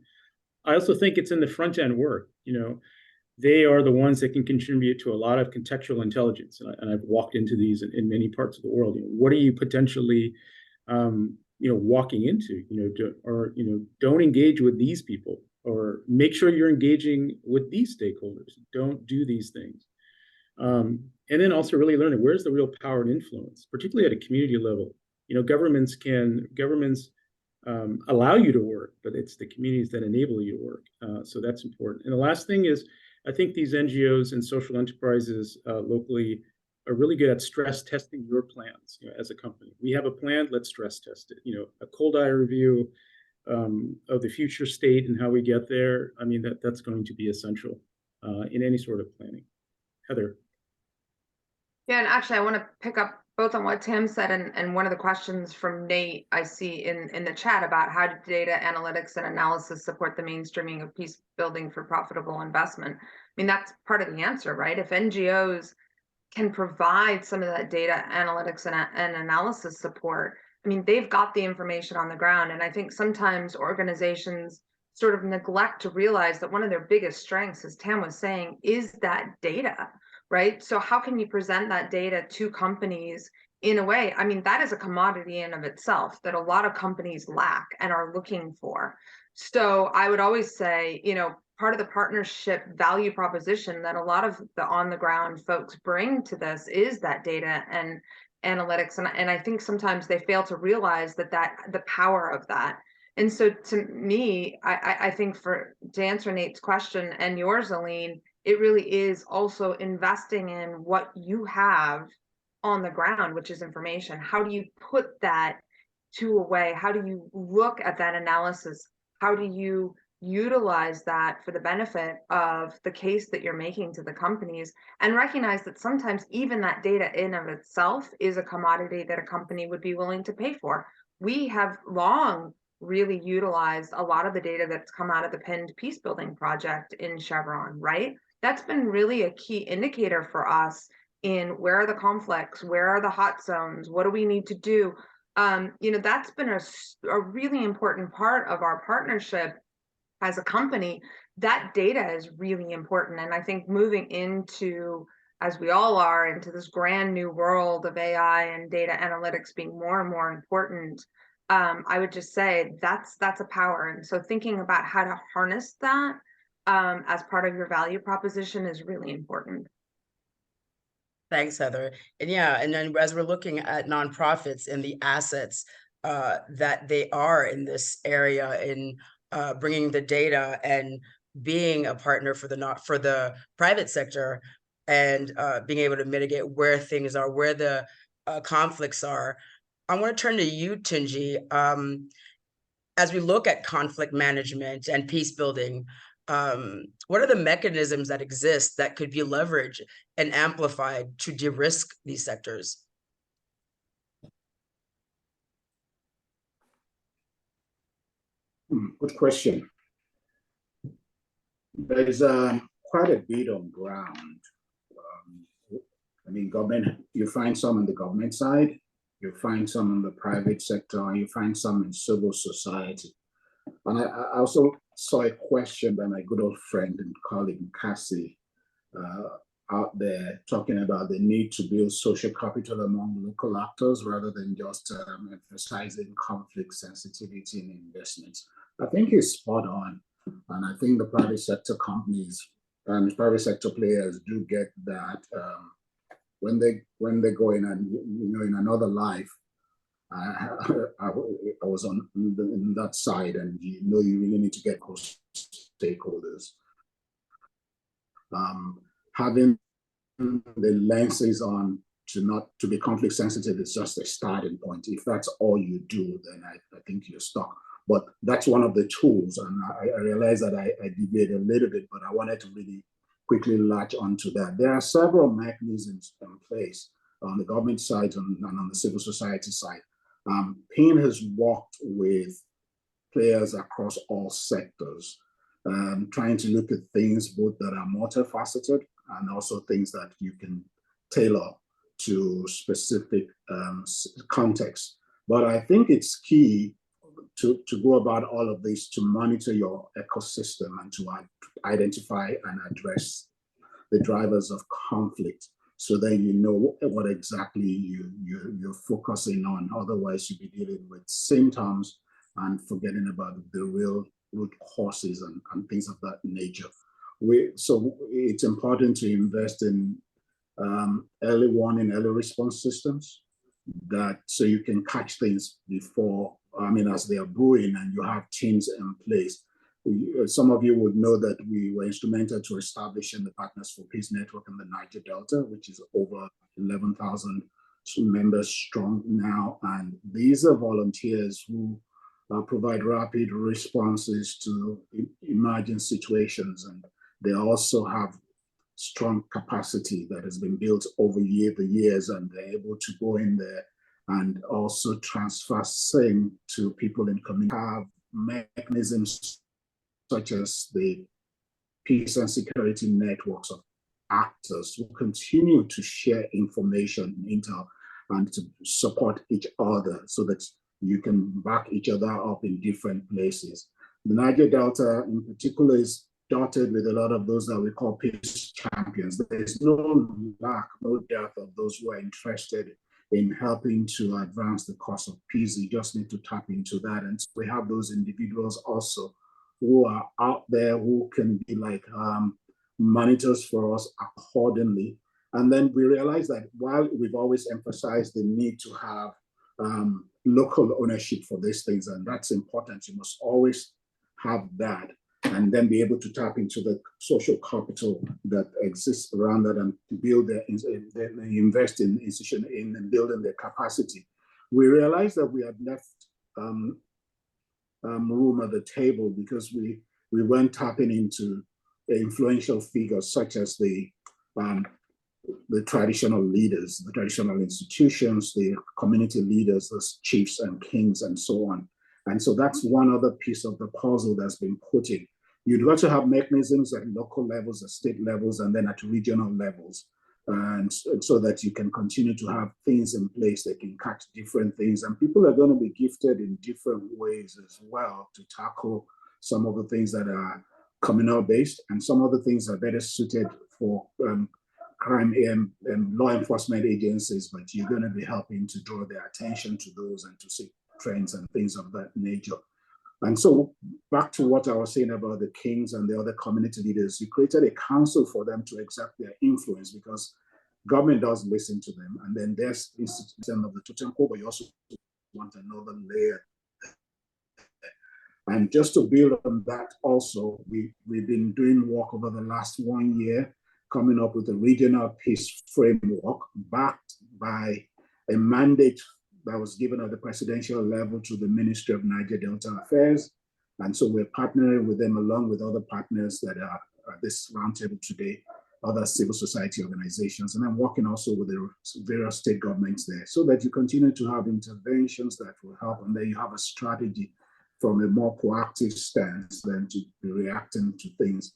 I also think it's in the front end work. You know, they are the ones that can contribute to a lot of contextual intelligence. And I've walked into these in many parts of the world. You know, what are you potentially, you know, walking into? You know, don't engage with these people, or make sure you're engaging with these stakeholders. Don't do these things. And then also really learning where's the real power and influence, particularly at a community level. You know, governments allow you to work, but it's the communities that enable you to work. So that's important. And the last thing is, I think these NGOs and social enterprises locally are really good at stress testing your plans. You know, as a company, we have a plan, let's stress test it. You know, a cold eye review of the future state and how we get there. I mean, that's going to be essential in any sort of planning. Heather. Yeah, and actually I want to pick up both on what Tim said and one of the questions from Nate I see in the chat about how do data analytics and analysis support the mainstreaming of peace building for profitable investment. I mean, that's part of the answer, right? If NGOs can provide some of that data analytics and analysis support, I mean, they've got the information on the ground. And I think sometimes organizations sort of neglect to realize that one of their biggest strengths, as Tam was saying, is that data, right? So how can you present that data to companies in a way? I mean, that is a commodity in of itself that a lot of companies lack and are looking for. So I would always say, you know, part of the partnership value proposition that a lot of the on the ground folks bring to this is that data and analytics. And I think sometimes they fail to realize that the power of that. And so to me, I think to answer Nate's question and yours, Aline, it really is also investing in what you have on the ground, which is information. How do you put that to a way? How do you look at that analysis? How do you utilize that for the benefit of the case that you're making to the companies, and recognize that sometimes even that data in of itself is a commodity that a company would be willing to pay for. We have long really utilized a lot of the data that's come out of the pinned Peacebuilding project in Chevron, right? That's been really a key indicator for us in where are the conflicts, where are the hot zones, what do we need to do? That's been a really important part of our partnership as a company. That data is really important. And I think moving into, as we all are, into this grand new world of AI and data analytics being more and more important, I would just say that's a power. And so thinking about how to harness that as part of your value proposition is really important. Thanks, Heather. And yeah, and then as we're looking at nonprofits and the assets that they are in this area in bringing the data and being a partner for the private sector, and being able to mitigate where things are, where the conflicts are. I want to turn to you, Tunji. As we look at conflict management and peace building, what are the mechanisms that exist that could be leveraged and amplified to de-risk these sectors? Good question. There is quite a bit on ground. Government, you find some on the government side, you find some in the private sector, and you find some in civil society. And I also saw a question by my good old friend and colleague, Cassie, out there talking about the need to build social capital among local actors rather than just emphasizing conflict sensitivity in investments. I think he's spot on. And I think the private sector companies and private sector players do get that when they go in and, in another life. I was on that side, and you really need to get close stakeholders. Having the lenses on to be conflict sensitive is just a starting point. If that's all you do, then I think you're stuck. But that's one of the tools, and I realize that I deviated a little bit, but I wanted to really quickly latch onto that. There are several mechanisms in place on the government side and on the civil society side. PIN has worked with players across all sectors, trying to look at things both that are multifaceted and also things that you can tailor to specific contexts. But I think it's key to go about all of this, to monitor your ecosystem and to identify and address the drivers of conflict, so then you know what exactly you're focusing on. Otherwise, you'll be dealing with symptoms and forgetting about the real root causes and things of that nature. So it's important to invest in early warning, early response systems, so you can catch things before, as they are brewing, and you have teams in place. Some of you would know that we were instrumental to establishing the Partners for Peace network in the Niger Delta, which is over 11,000 members strong now. And these are volunteers who provide rapid responses to emerging situations. And they also have strong capacity that has been built over the years, and they're able to go in there and also transfer same to people in community. Have mechanisms such as the peace and security networks of actors who continue to share information, intel, and to support each other so that you can back each other up in different places. The Niger Delta in particular is dotted with a lot of those that we call peace champions. There's no lack, no dearth of those who are interested in helping to advance the cause of peace. You just need to tap into that. And so we have those individuals also who are out there who can be like monitors for us accordingly. And then we realized that while we've always emphasized the need to have local ownership for these things, and that's important, you must always have that, and then be able to tap into the social capital that exists around that and build their, invest in institution in building their capacity. We realized that we had left room at the table because we weren't tapping into the influential figures such as the traditional leaders, the traditional institutions, the community leaders, the chiefs and kings, and so on. And so that's one other piece of the puzzle that's been put in. You'd got to have mechanisms at local levels, at state levels, and then at regional levels. And so that you can continue to have things in place that can catch different things. And people are going to be gifted in different ways as well to tackle some of the things that are communal based, and some of the things are better suited for crime and law enforcement agencies, but you're going to be helping to draw their attention to those and to see trends and things of that nature. And so back to what I was saying about the kings and the other community leaders, you created a council for them to exert their influence, because government does listen to them. And then there's institution of the totem pole, but you also want another layer. And just to build on that also, we've been doing work over the last 1 year, coming up with a regional peace framework backed by a mandate that was given at the presidential level to the Ministry of Niger Delta Affairs. And so we're partnering with them along with other partners that are at this roundtable today, other civil society organizations, and I'm working also with the various state governments there, so that you continue to have interventions that will help, and then you have a strategy from a more proactive stance than to be reacting to things.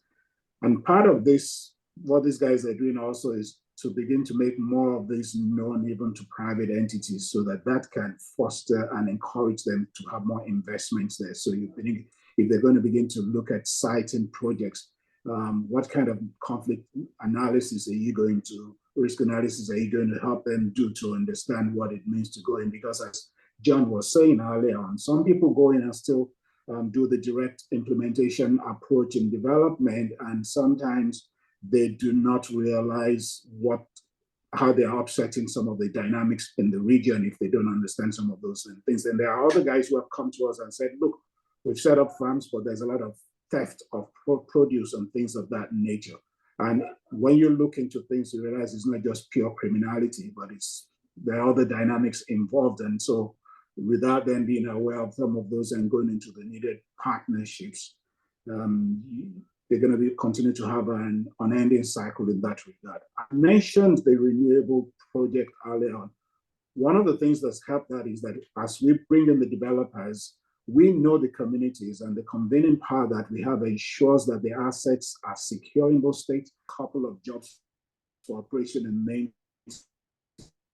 And part of this, what these guys are doing also is to begin to make more of this known even to private entities, so that that can foster and encourage them to have more investments there. So you think if they're going to begin to look at siting projects, what kind of conflict analysis are you going to, risk analysis are you going to help them do to understand what it means to go in? Because as John was saying earlier on, some people go in and still do the direct implementation approach in development, and sometimes they do not realize how they are upsetting some of the dynamics in the region if they don't understand some of those things. And there are other guys who have come to us and said, look, we've set up farms, but there's a lot of theft of produce and things of that nature. And when you look into things, you realize it's not just pure criminality, but there are other dynamics involved. And so without them being aware of some of those and going into the needed partnerships, they're going to continue to have an unending cycle in that regard. I mentioned the renewable project earlier on. One of the things that's helped that is that as we bring in the developers, we know the communities, and the convening power that we have ensures that the assets are secure in those states. A couple of jobs for operation and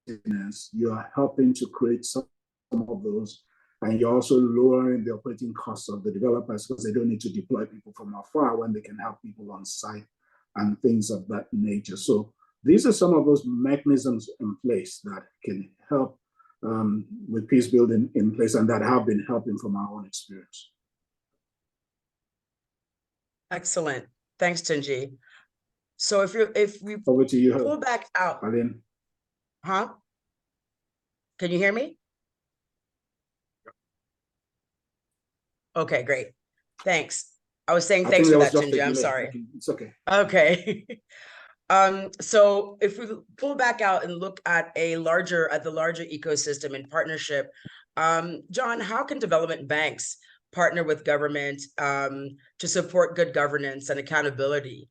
maintenance, you are helping to create some of those. And you're also lowering the operating costs of the developers, because they don't need to deploy people from afar when they can have people on site and things of that nature. So these are some of those mechanisms in place that can help with peace building in place, and that have been helping from our own experience. Excellent. Thanks, Tunji. So if we over to you, pull back out, Aline. huh? Can you hear me? Okay, great. Thanks. I was saying thanks for that, Tunji. I'm sorry. It's okay. Okay. So if we pull back out and look at the larger ecosystem and partnership, John, how can development banks partner with government to support good governance and accountability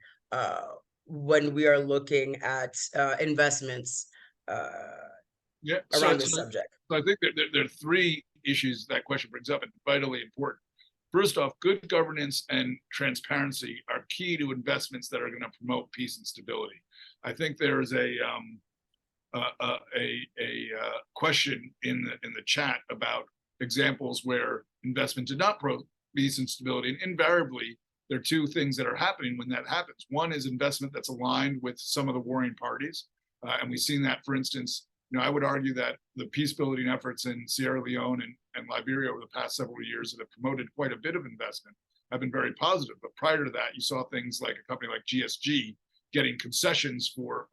when we are looking at investments around this subject? So I think there are three issues that question brings up, and vitally important. First off, good governance and transparency are key to investments that are going to promote peace and stability. I think there is a question in the chat about examples where investment did not promote peace and stability, and invariably there are two things that are happening when that happens. One is investment that's aligned with some of the warring parties, and we've seen that, for instance. I would argue that the peace building efforts in Sierra Leone and Liberia over the past several years that have promoted quite a bit of investment have been very positive. But prior to that, you saw things like a company like GSG getting concessions for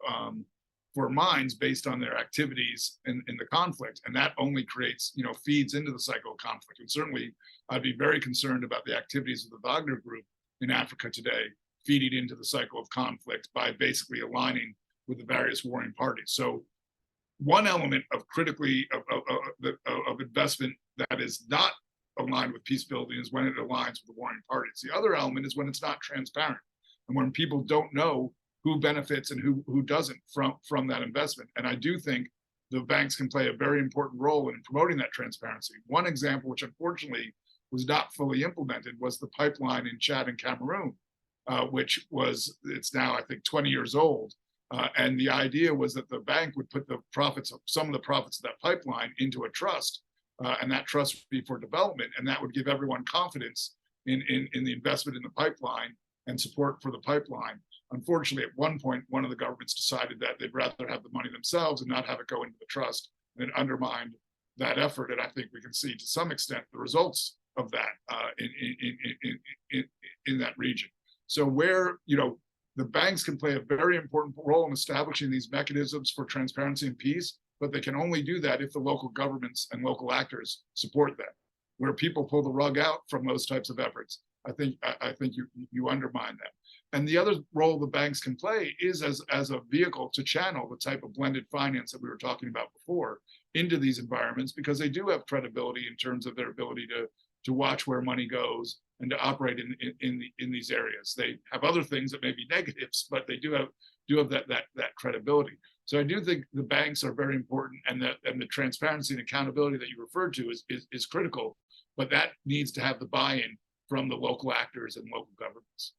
mines based on their activities in the conflict, and that only creates, feeds into the cycle of conflict. And certainly, I'd be very concerned about the activities of the Wagner Group in Africa today, feeding into the cycle of conflict by basically aligning with the various warring parties. So, one element of of investment that is not aligned with peace building is when it aligns with the warring parties. The other element is when it's not transparent, and when people don't know who benefits and who doesn't from that investment. And I do think the banks can play a very important role in promoting that transparency. One example, which unfortunately was not fully implemented, was the pipeline in Chad and Cameroon, it's now, I think, 20 years old. And the idea was that the bank would put some of the profits of that pipeline into a trust, and that trust would be for development, and that would give everyone confidence in the investment in the pipeline and support for the pipeline. Unfortunately, at one point, one of the governments decided that they'd rather have the money themselves and not have it go into the trust, and it undermined that effort. And I think we can see to some extent the results of that in that region. So where, the banks can play a very important role in establishing these mechanisms for transparency and peace, but they can only do that if the local governments and local actors support them. Where people pull the rug out from those types of efforts, I think you undermine that. And the other role the banks can play is as a vehicle to channel the type of blended finance that we were talking about before into these environments, because they do have credibility in terms of their ability to watch where money goes and to operate in these areas. They have other things that may be negatives, but they do have that credibility. So I do think the banks are very important, and the transparency and accountability that you referred to is critical, but that needs to have the buy-in from the local actors and local governments.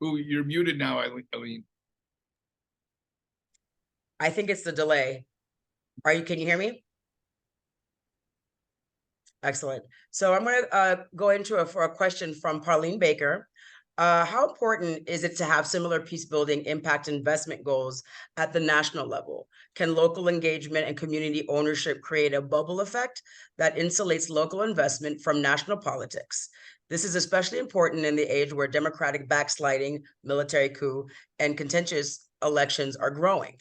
Ooh, you're muted now, Eileen. I think it's the delay. Can you hear me? Excellent. So I'm going to go for a question from Pauline Baker. How important is it to have similar peace building impact investment goals at the national level? Can local engagement and community ownership create a bubble effect that insulates local investment from national politics? This is especially important in the age where democratic backsliding, military coup, and contentious elections are growing.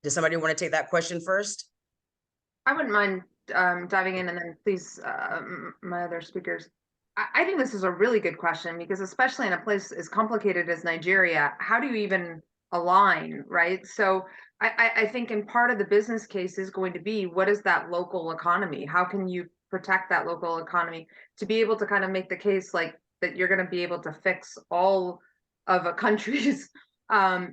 Does somebody want to take that question first? I wouldn't mind diving in, and then please, my other speakers. I think this is a really good question, because especially in a place as complicated as Nigeria, how do you even align, right? So I think in part of the business case is going to be, what is that local economy? How can you protect that local economy to be able to kind of make the case like that you're going to be able to fix all of a country's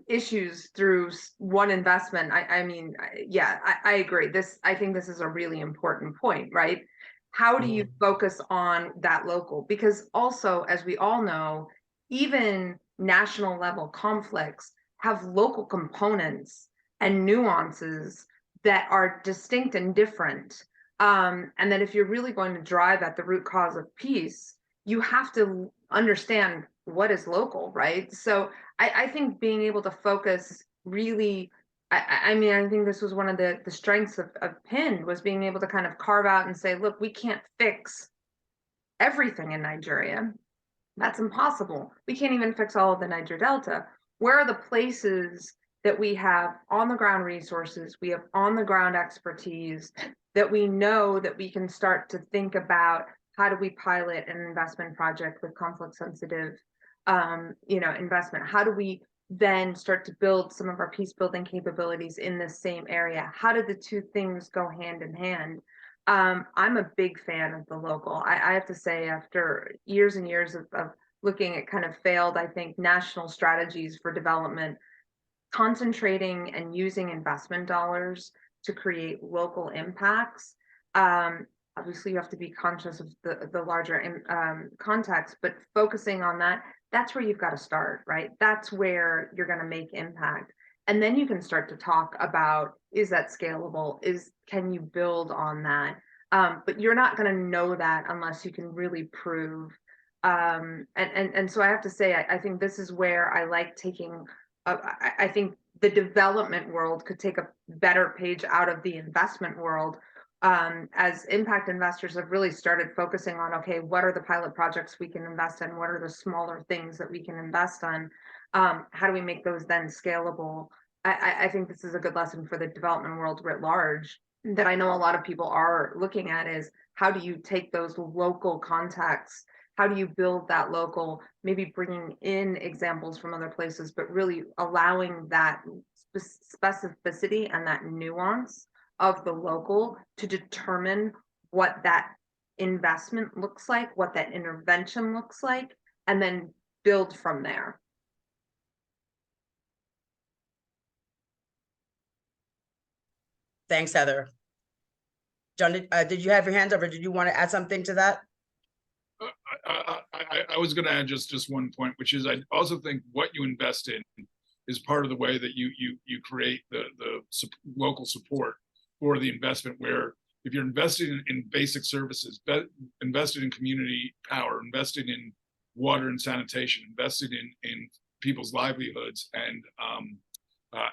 issues through one investment? I mean, yeah, I agree. I think this is a really important point, right? How do you focus on that local? Because also, as we all know, even national level conflicts have local components and nuances that are distinct and different. And that if you're really going to drive at the root cause of peace, you have to understand what is local, right? So I think being able to focus really, I mean, I think this was one of the strengths of PIN, was being able to kind of carve out and say, look, we can't fix everything in Nigeria. That's impossible. We can't even fix all of the Niger Delta. Where are the places that we have on the ground resources, we have on the ground expertise, that we know that we can start to think about how do we pilot an investment project with conflict sensitive investment? How do we then start to build some of our peace building capabilities in the same area? How do the two things go hand in hand? I'm a big fan of the local. I have to say, after years and years of looking at kind of failed, I think, national strategies for development, concentrating and using investment dollars to create local impacts. Obviously, you have to be conscious of the larger context, but focusing on that, that's where you've got to start, right? That's where you're going to make impact. And then you can start to talk about, is that scalable? Can you build on that? But you're not going to know that unless you can really prove And so I have to say, I think this is where I like taking, I think the development world could take a better page out of the investment world, as impact investors have really started focusing on, okay, what are the pilot projects we can invest in? What are the smaller things that we can invest on? How do we make those then scalable? I think this is a good lesson for the development world writ large that I know a lot of people are looking at, is how do you take those local contexts? How do you build that local, maybe bringing in examples from other places, but really allowing that specificity and that nuance of the local to determine what that investment looks like, what that intervention looks like, and then build from there. Thanks, Heather. John, did you have your hand up, or did you want to add something to that? I was going to add just one point, which is I also think what you invest in is part of the way that you create the local support for the investment. Where if you're investing in basic services, invested in community power, invested in water and sanitation, invested in people's livelihoods and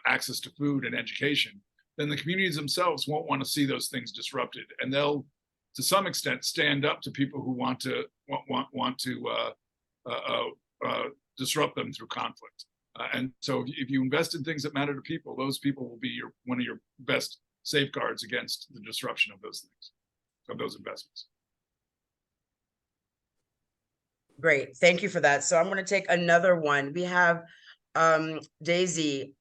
access to food and education, then the communities themselves won't want to see those things disrupted, and they'll, to some extent, stand up to people who want to disrupt them through conflict. And so, if you invest in things that matter to people, those people will be one of your best safeguards against the disruption of those things, of those investments. Great, thank you for that. So I'm going to take another one. We have Daisy.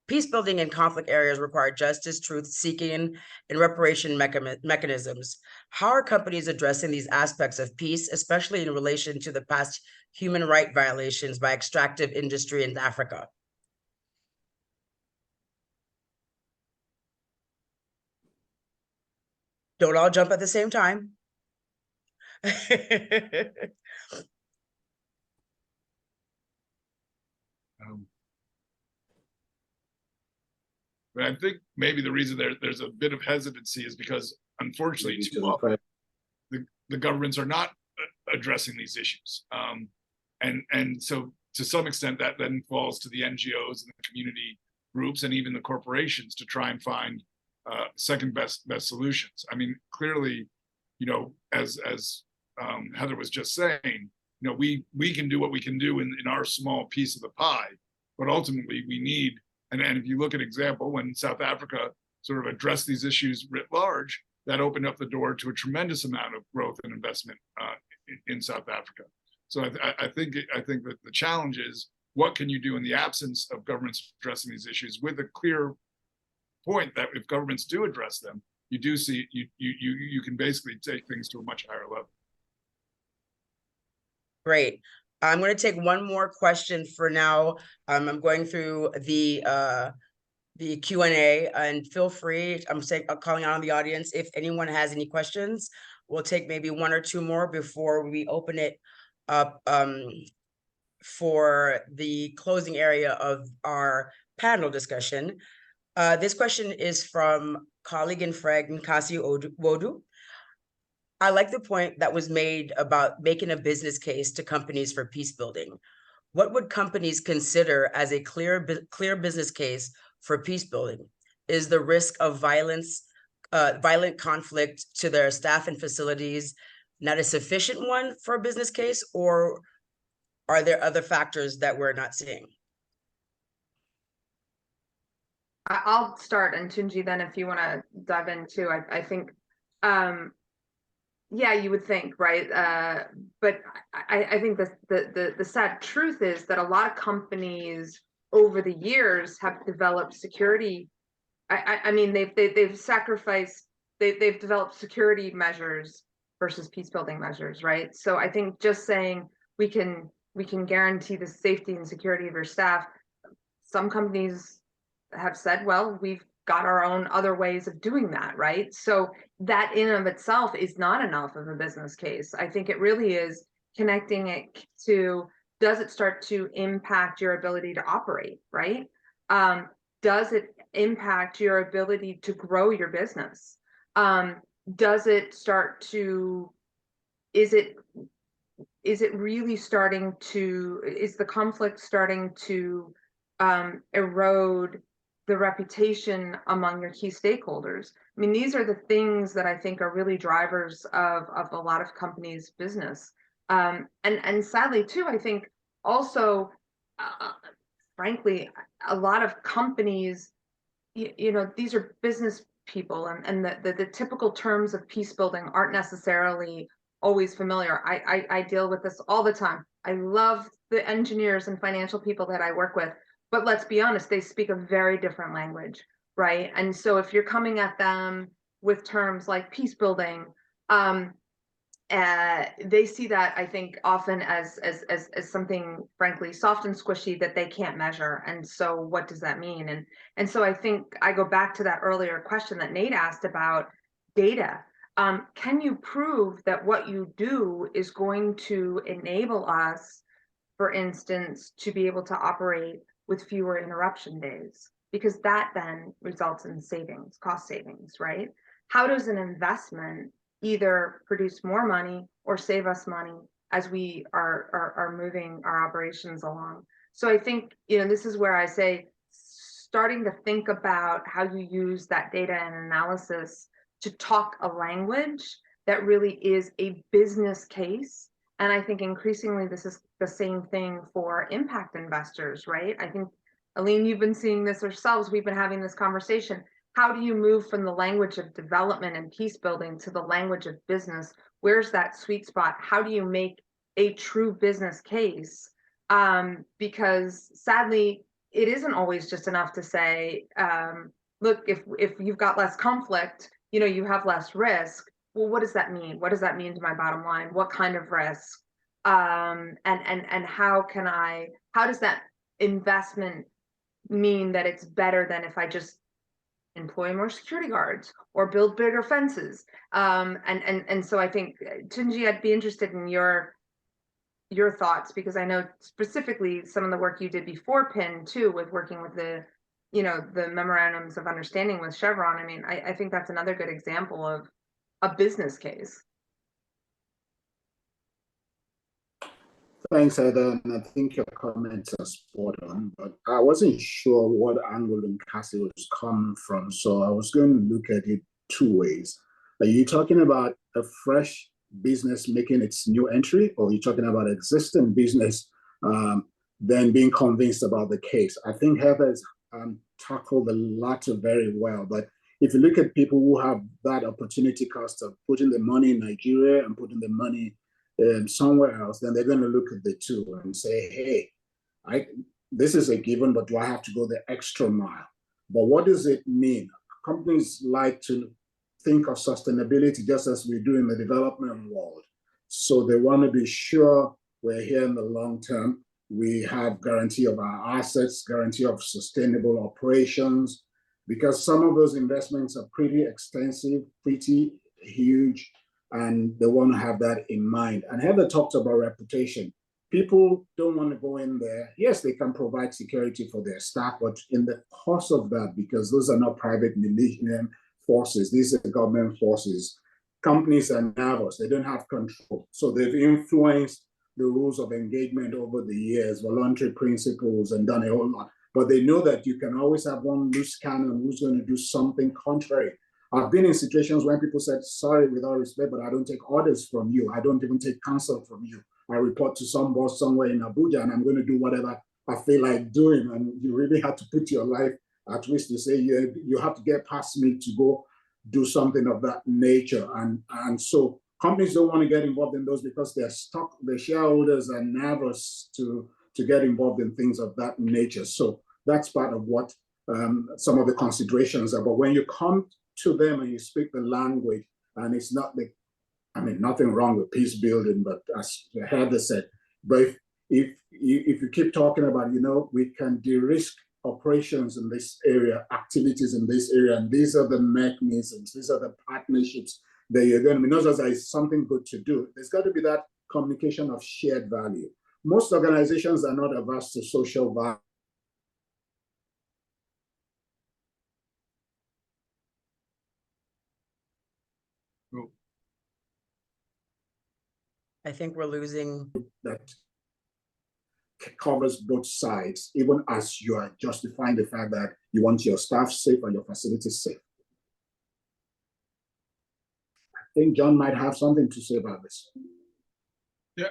Peacebuilding in conflict areas require justice, truth-seeking, and reparation mechanisms. How are companies addressing these aspects of peace, especially in relation to the past human rights violations by extractive industry in Africa? Don't all jump at the same time. But I think maybe the reason there's a bit of hesitancy is because, unfortunately, too often the governments are not addressing these issues, and so to some extent that then falls to the NGOs and the community groups and even the corporations to try and find second best solutions. I mean, clearly, as Heather was just saying, we can do what we can do in our small piece of the pie, but ultimately we need. And if you look at example, when South Africa sort of addressed these issues writ large, that opened up the door to a tremendous amount of growth and investment in South Africa. So I think that the challenge is, what can you do in the absence of governments addressing these issues, with a clear point that if governments do address them, you do see you can basically take things to a much higher level. Great. I'm going to take one more question for now. I'm going through the Q&A, and feel free. I'm calling out on the audience if anyone has any questions. We'll take maybe one or two more before we open it up for the closing area of our panel discussion. This question is from colleague and friend Nkasi Wodu. I like the point that was made about making a business case to companies for peace building. What would companies consider as a clear business case for peace building? Is the risk of violent conflict to their staff and facilities not a sufficient one for a business case, or are there other factors that we're not seeing? I'll start, and Tunji, then if you want to dive in too. I think yeah, you would think, right? But I think the sad truth is that a lot of companies over the years have developed security. I mean, they've sacrificed, they've developed security measures versus peace building measures, right? So I think just saying we can guarantee the safety and security of your staff, some companies have said, well, we've got our own other ways of doing that, right? So that in and of itself is not enough of a business case. I think it really is connecting it to, does it start to impact your ability to operate, right? Does it impact your ability to grow your business? Does it start to, is it is it really starting to, is the conflict starting to erode the reputation among your key stakeholders? I mean, these are the things that I think are really drivers of a lot of companies' business. And sadly too, I think also, frankly, a lot of companies, you know, these are business people, and the typical terms of peace building aren't necessarily always familiar. I deal with this all the time. I love the engineers and financial people that I work with, but let's be honest, they speak a very different language, right? And so if you're coming at them with terms like peace building, they see that, I think, often as something frankly soft and squishy that they can't measure. And so what does that mean? And so I think I go back to that earlier question that Nate asked about data. Can you prove that what you do is going to enable us, for instance, to be able to operate with fewer interruption days? Because that then results in savings, cost savings, right? How does an investment either produce more money or save us money as we are moving our operations along? So I think, you know, this is where I say, starting to think about how you use that data and analysis to talk a language that really is a business case. And I think increasingly this is the same thing for impact investors, right? I think, Aline, you've been seeing this yourselves. We've been having this conversation. How do you move from the language of development and peace building to the language of business? Where's that sweet spot? How do you make a true business case? Because sadly, it isn't always just enough to say, look, if you've got less conflict, you know, you have less risk. Well, what does that mean? What does that mean to my bottom line? What kind of risk? And how does that investment mean that it's better than if I just employ more security guards or build bigger fences? And so I think, Tunji, I'd be interested in your thoughts, because I know specifically some of the work you did before PIN too, with working with the, you know, the memorandums of understanding with Chevron. I mean, I think that's another good example of a business case. Thanks, Heather. And I think your comments are spot on, but I wasn't sure what angle Nkasi was coming from. So I was going to look at it two ways. Are you talking about a fresh business making its new entry, or are you talking about existing business then being convinced about the case? I think Heather's tackled the latter very well. But if you look at people who have that opportunity cost of putting the money in Nigeria and putting the money somewhere else, then they're going to look at the two and say, hey, this is a given, but do I have to go the extra mile? But what does it mean? Companies like to think of sustainability just as we do in the development world. So they want to be sure we're here in the long term. We have guarantee of our assets, guarantee of sustainable operations, because some of those investments are pretty extensive, pretty huge, and they want to have that in mind. And Heather talked about reputation. People don't want to go in there. Yes, they can provide security for their staff, but in the course of that, because those are not private military forces, these are government forces, companies are nervous, they don't have control. So they've influenced the rules of engagement over the years, voluntary principles, and done a whole lot. But they know that you can always have one loose cannon who's going to do something contrary. I've been in situations when people said, sorry, with all respect, but I don't take orders from you. I don't even take counsel from you. I report to some boss somewhere in Abuja, and I'm going to do whatever I feel like doing. And you really have to put your life at risk to say, you have to get past me to go do something of that nature. And so companies don't want to get involved in those because they're stuck. The shareholders are nervous to get involved in things of that nature. So that's part of what some of the considerations are. But when you come to them and you speak the language, and it's not nothing wrong with peace building, but as Heather said, but if you keep talking about, we can de-risk operations in this area, activities in this area, and these are the mechanisms, these are the partnerships that you're going to be, not just as something good to do, there's got to be that communication of shared value. Most organizations are not averse to social value. I think we're losing. that covers both sides, even as you are justifying the fact that you want your staff safe and your facilities safe. I think John might have something to say about this. Yeah,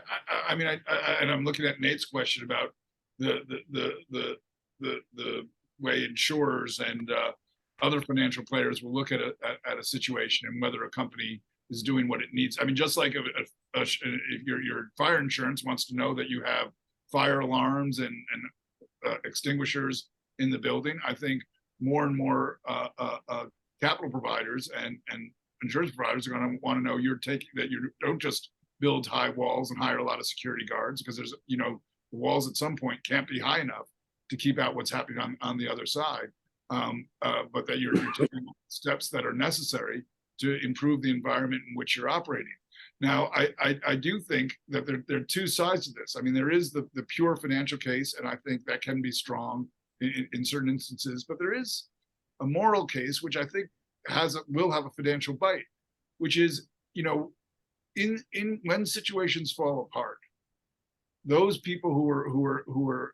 I mean, and I'm looking at Nate's question about the way insurers and other financial players will look at a situation and whether a company is doing what it needs. I mean, just like if your fire insurance wants to know that you have fire alarms and extinguishers in the building, I think more and more capital providers and insurance providers are going to want to know that you don't just build high walls and hire a lot of security guards, because there's, the walls at some point can't be high enough to keep out what's happening on the other side. But that you're taking steps that are necessary to improve the environment in which you're operating. Now, I do think that there are two sides to this. I mean, there is the pure financial case, and I think that can be strong in certain instances, but there is a moral case, which I think will have a financial bite, which is, when situations fall apart, those people who are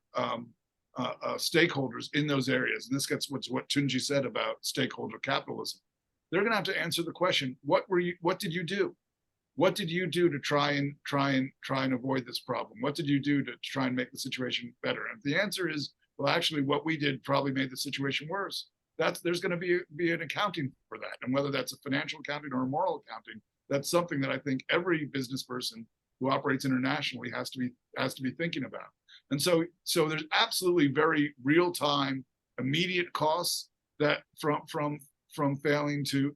stakeholders in those areas, and this gets what Tunji said about stakeholder capitalism, they're going to have to answer the question: what did you do? What did you do to try and avoid this problem? What did you do to try and make the situation better? And if the answer is, well, actually, what we did probably made the situation worse, there's going to be an accounting for that, and whether that's a financial accounting or a moral accounting, that's something that I think every business person who operates internationally has to be thinking about. And so there's absolutely very real time, immediate costs that from failing to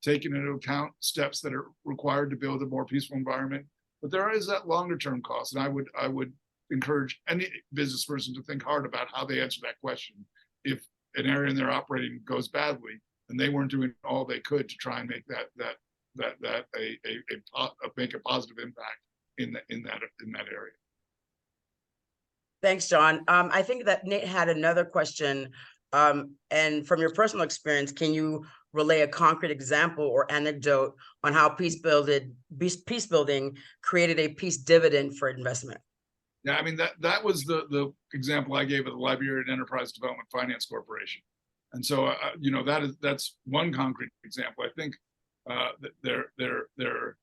take into account steps that are required to build a more peaceful environment. But there is that longer term cost, and I would encourage any business person to think hard about how they answer that question. If an area in their operating goes badly, and they weren't doing all they could to try and make make a positive impact in that area. Thanks, John. I think that Nate had another question. And from your personal experience, can you relay a concrete example or anecdote on how peacebuilding created a peace dividend for investment? Yeah, I mean, that was the example I gave of the Liberian Enterprise Development Finance Corporation. And so, that's one concrete example. I think that there are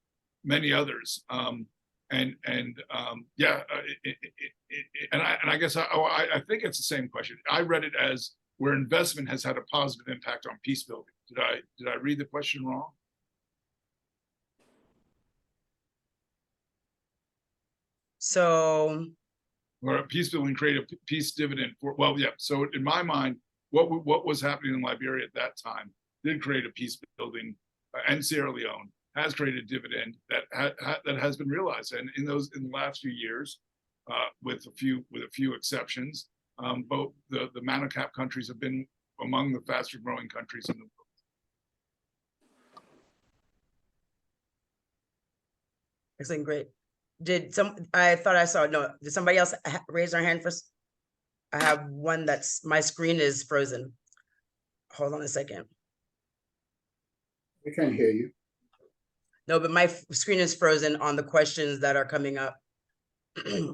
many others. And I guess I think it's the same question. I read it as where investment has had a positive impact on peace building. Did I read the question wrong? So, or peace building create a peace dividend for, well, yeah. So in my mind, what was happening in Liberia at that time did create a peace building, and Sierra Leone has created a dividend that has been realized. And in the last few years, with a few exceptions, both the Manocap countries have been among the faster growing countries in the world. excellent, great. Did somebody else raise their hand first? I have one my screen is frozen. Hold on a second. We can hear you. No, but my screen is frozen on the questions that are coming up. Here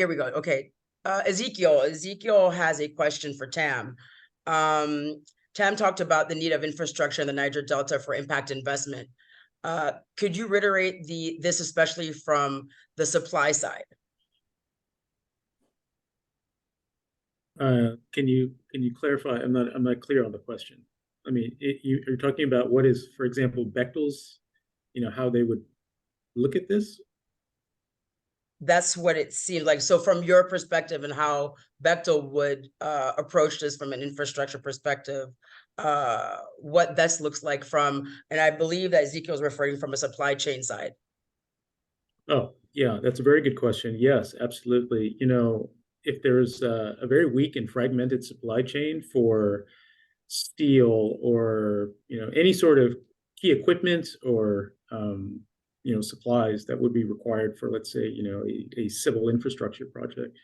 we go. Okay. Ezekiel has a question for Tam. Tam talked about the need of infrastructure in the Niger Delta for impact investment. Could you reiterate this, especially from the supply side? Can you clarify? I'm not clear on the question. I mean, you're talking about what is, for example, Bechtel's, how they would look at this? That's what it seemed like. So from your perspective and how Bechtel would approach this from an infrastructure perspective, what this looks like and I believe that Ezekiel is referring from a supply chain side. Oh, yeah, that's a very good question. Yes, absolutely. If there's a very weak and fragmented supply chain for steel or any sort of key equipment or supplies that would be required for, let's say, a civil infrastructure project,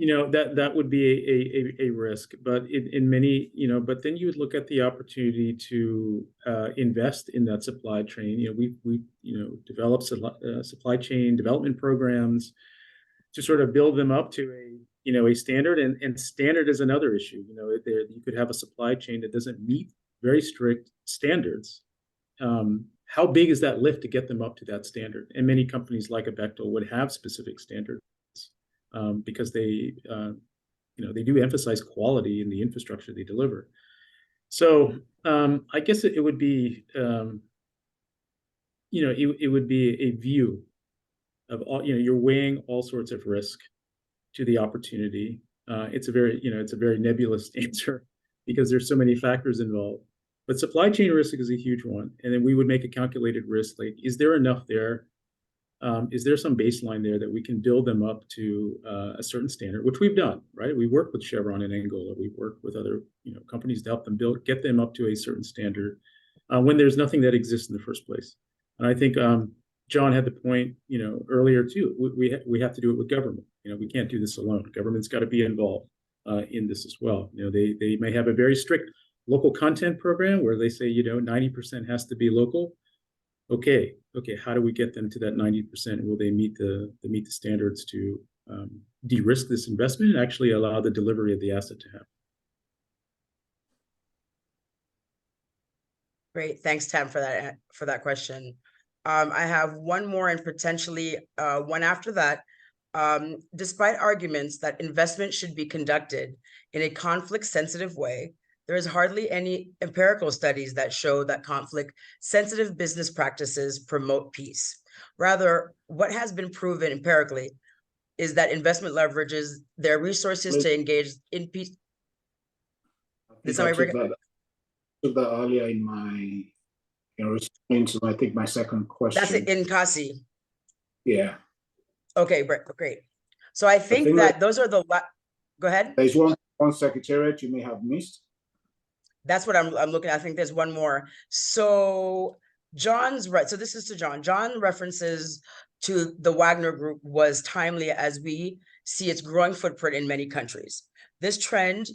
that would be a risk, but in many, but then you would look at the opportunity to invest in that supply chain. We developed supply chain development programs to sort of build them up to a standard, and standard is another issue. You could have a supply chain that doesn't meet very strict standards. How big is that lift to get them up to that standard? And many companies like a Bechtel would have specific standards because they do emphasize quality in the infrastructure they deliver. So I guess it would be, it would be a view of all, you're weighing all sorts of risk to the opportunity. It's a very nebulous answer because there's so many factors involved. But supply chain risk is a huge one. And then we would make a calculated risk, like, is there enough there? Is there some baseline there that we can build them up to a certain standard, which we've done, right? We work with Chevron and Angola. We've worked with other companies to help them get them up to a certain standard when there's nothing that exists in the first place. And I think John had the point, earlier too. We have to do it with government. We can't do this alone. Government's got to be involved in this as well. They may have a very strict local content program where they say 90% has to be local. Okay, how do we get them to that 90%? Will they meet the standards to de-risk this investment and actually allow the delivery of the asset to happen? Great, thanks, Tam, for that question. I have one more and potentially one after that. Despite arguments that investment should be conducted in a conflict-sensitive way, there is hardly any empirical studies that show that conflict-sensitive business practices promote peace. Rather, what has been proven empirically is that investment leverages their resources to engage in peace. I took that earlier in my response to, I think, my second question. That's in Kasi. Yeah. Okay, great. So I think that those are the. Go ahead. There's one secretariat you may have missed. That's what I'm looking at. I think there's one more. So John's right. So this is to John. John references to the Wagner Group was timely as we see its growing footprint in many countries. This trend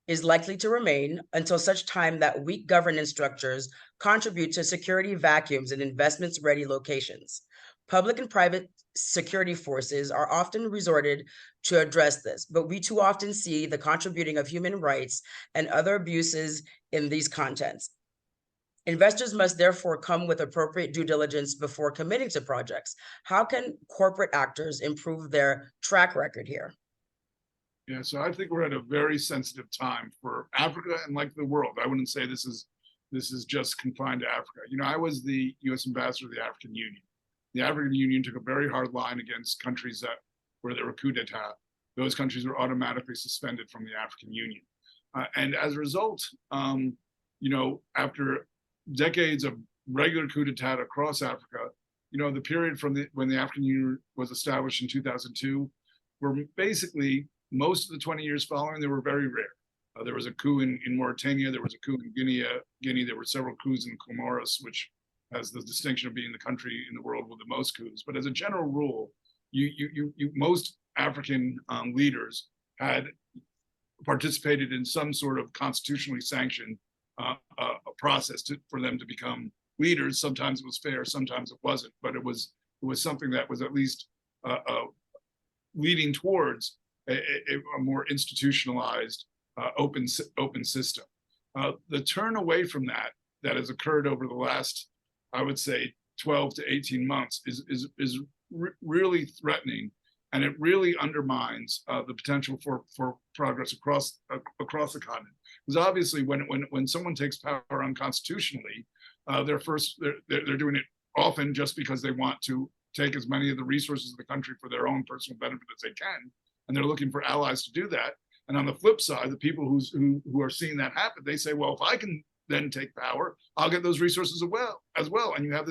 is likely to remain until such time that weak governance structures contribute to security vacuums in investments-ready locations. Public and private security forces are often resorted to address this, but we too often see the contributing of human rights and other abuses in these contents. Investors must therefore come with appropriate due diligence before committing to projects. How can corporate actors improve their track record here? Yeah, so I think we're at a very sensitive time for Africa and like the world. I wouldn't say this is just confined to Africa. I was the U.S. ambassador to the African Union. The African Union took a very hard line against countries where there were coup d'etat. Those countries were automatically suspended from the African Union. And as a result, after decades of regular coup d'etat across Africa, the period from when the African Union was established in 2002, were basically most of the 20 years following, they were very rare. There was a coup in Mauritania, there was a coup in Guinea, there were several coups in Comoros, which has the distinction of being the country in the world with the most coups. But as a general rule, most African leaders had participated in some sort of constitutionally sanctioned process for them to become leaders. Sometimes it was fair, sometimes it wasn't, but it was something that was at least leading towards a more institutionalized, open system. The turn away from that has occurred over the last, I would say, 12 to 18 months is really threatening, and it really undermines the potential for progress across the continent. Because obviously, when someone takes power unconstitutionally, they're doing it often just because they want to take as many of the resources of the country for their own personal benefit as they can, and they're looking for allies to do that. And on the flip side, the people who are seeing that happen, they say, well, if I can then take power, I'll get those resources as well. And you have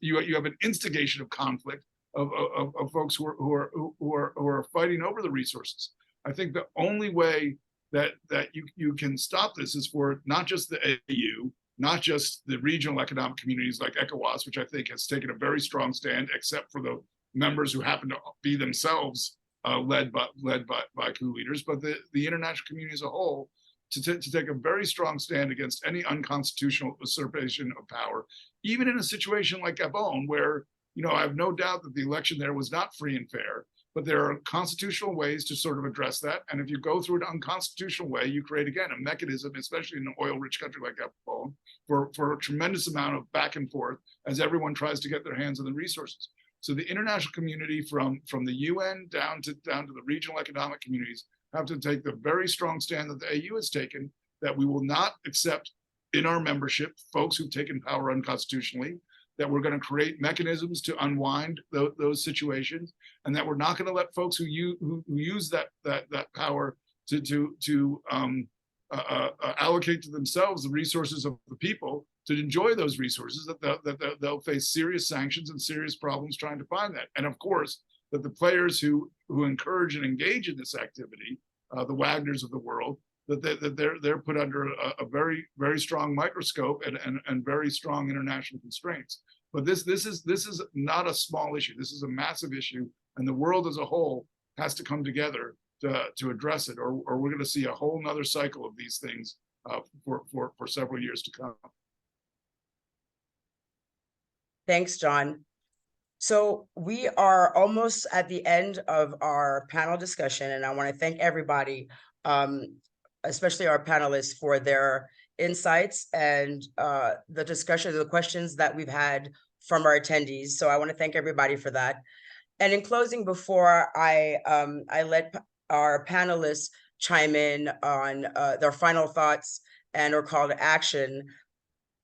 you have an instigation of conflict of folks who are fighting over the resources. I think the only way that you can stop this is for not just the AU, not just the regional economic communities like ECOWAS, which I think has taken a very strong stand, except for the members who happen to be themselves led by coup leaders, but the international community as a whole to take a very strong stand against any unconstitutional usurpation of power, even in a situation like Gabon, where, you know, I have no doubt that the election there was not free and fair, but there are constitutional ways to sort of address that. And if you go through an unconstitutional way, you create, again, a mechanism, especially in an oil-rich country like Gabon, for a tremendous amount of back and forth as everyone tries to get their hands on the resources. So the international community, from the UN down to the regional economic communities, have to take the very strong stand that the AU has taken, that we will not accept in our membership folks who've taken power unconstitutionally, that we're going to create mechanisms to unwind those situations, and that we're not going to let folks who use that power to allocate to themselves the resources of the people to enjoy those resources, that they'll face serious sanctions and serious problems trying to find that. And of course, that the players who encourage and engage in this activity, the Wagners of the world, that they're put under a very, very strong microscope and very strong international constraints. But this is not a small issue. This is a massive issue, and the world as a whole has to come together to address it, or we're going to see a whole nother cycle of these things for several years to come. Thanks, John. So we are almost at the end of our panel discussion, and I want to thank everybody, especially our panelists, for their insights and the discussion, the questions that we've had from our attendees. So I want to thank everybody for that. And in closing, before I let our panelists chime in on their final thoughts and or call to action,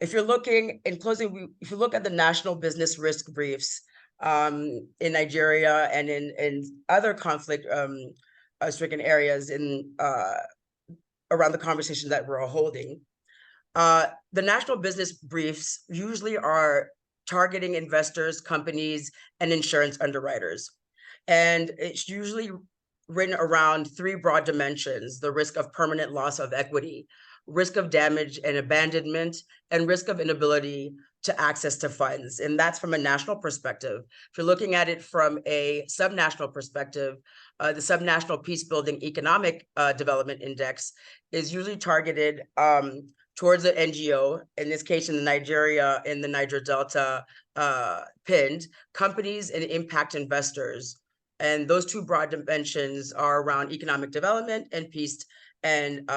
if you're looking, in closing, if you look at the national business risk briefs in Nigeria and in other conflict stricken areas in around the conversation that we're holding, the national business briefs usually are targeting investors, companies, and insurance underwriters. And it's usually written around three broad dimensions: the risk of permanent loss of equity, risk of damage and abandonment, and risk of inability to access to funds. And that's from a national perspective. If you're looking at it from a subnational perspective, the subnational Peacebuilding Economic Development Index is usually targeted towards the NGO, in this case in Nigeria, in the Niger Delta, pinned companies and impact investors. And those two broad dimensions are around economic development and peace and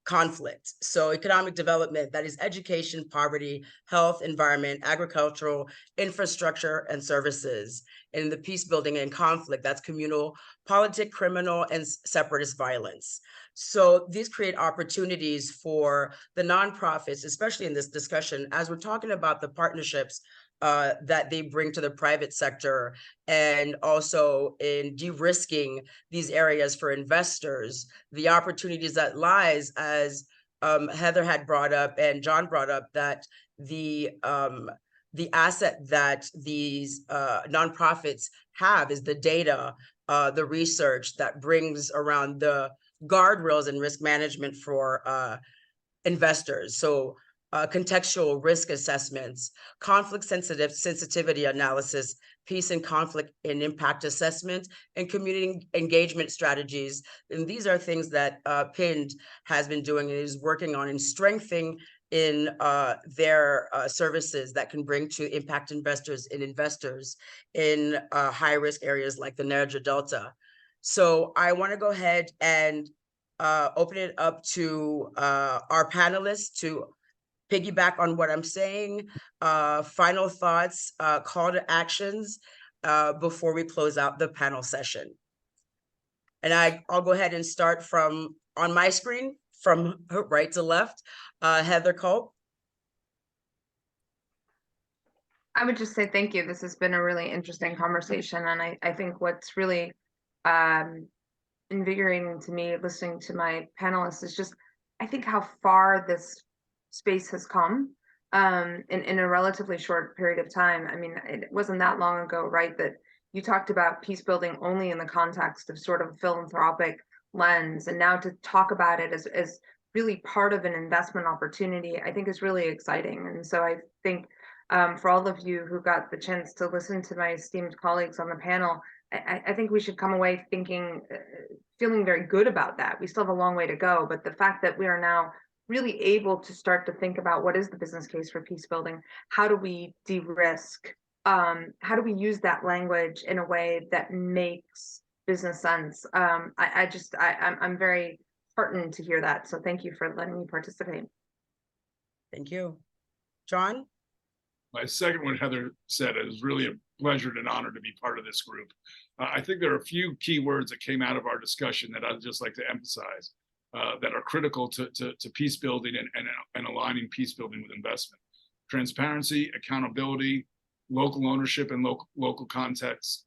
conflict. So economic development, that is education, poverty, health, environment, agricultural, infrastructure, and services. And the peace building and conflict, that's communal, politic, criminal, and separatist violence. So these create opportunities for the nonprofits, especially in this discussion, as we're talking about the partnerships that they bring to the private sector, and also in de-risking these areas for investors, the opportunities that lies, as Heather had brought up and John brought up, that the asset that these nonprofits have is the data, the research that brings around the guardrails and risk management for investors. So contextual risk assessments, conflict sensitivity analysis, peace and conflict and impact assessment, and community engagement strategies. And these are things that PIND has been doing and is working on and strengthening in their services that can bring to impact investors and investors in high-risk areas like the Niger Delta. So I want to go ahead and open it up to our panelists to piggyback on what I'm saying, final thoughts, call to actions before we close out the panel session. And I'll go ahead and start from on my screen, from right to left. Heather Culp. I would just say thank you. This has been a really interesting conversation. And I think what's really invigorating to me listening to my panelists is just, I think how far this space has come in a relatively short period of time. I mean, it wasn't that long ago, right, that you talked about peace building only in the context of sort of a philanthropic lens, and now to talk about it as really part of an investment opportunity, I think is really exciting. And so I think for all of you who got the chance to listen to my esteemed colleagues on the panel, I think we should come away thinking, feeling very good about that. We still have a long way to go, but the fact that we are now really able to start to think about what is the business case for peace building, how do we de-risk, how do we use that language in a way that makes business sense? I'm very heartened to hear that. So thank you for letting me participate. Thank you. John? My second one, Heather said, it was really a pleasure and an honor to be part of this group. I think there are a few key words that came out of our discussion that I'd just like to emphasize that are critical to peace building and aligning peace building with investment. Transparency, accountability, local ownership and local context,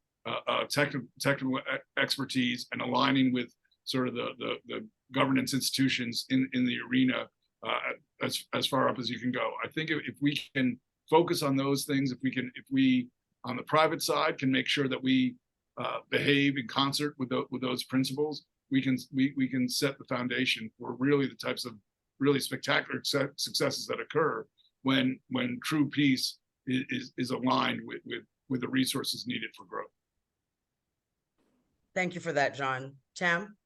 technical expertise, and aligning with sort of the governance institutions in the arena as far up as you can go. I think if we can focus on those things, if we on the private side can make sure that we behave in concert with those principles, we can set the foundation for really the types of really spectacular successes that occur when true peace is aligned with the resources needed for growth. Thank you for that, John. Tam?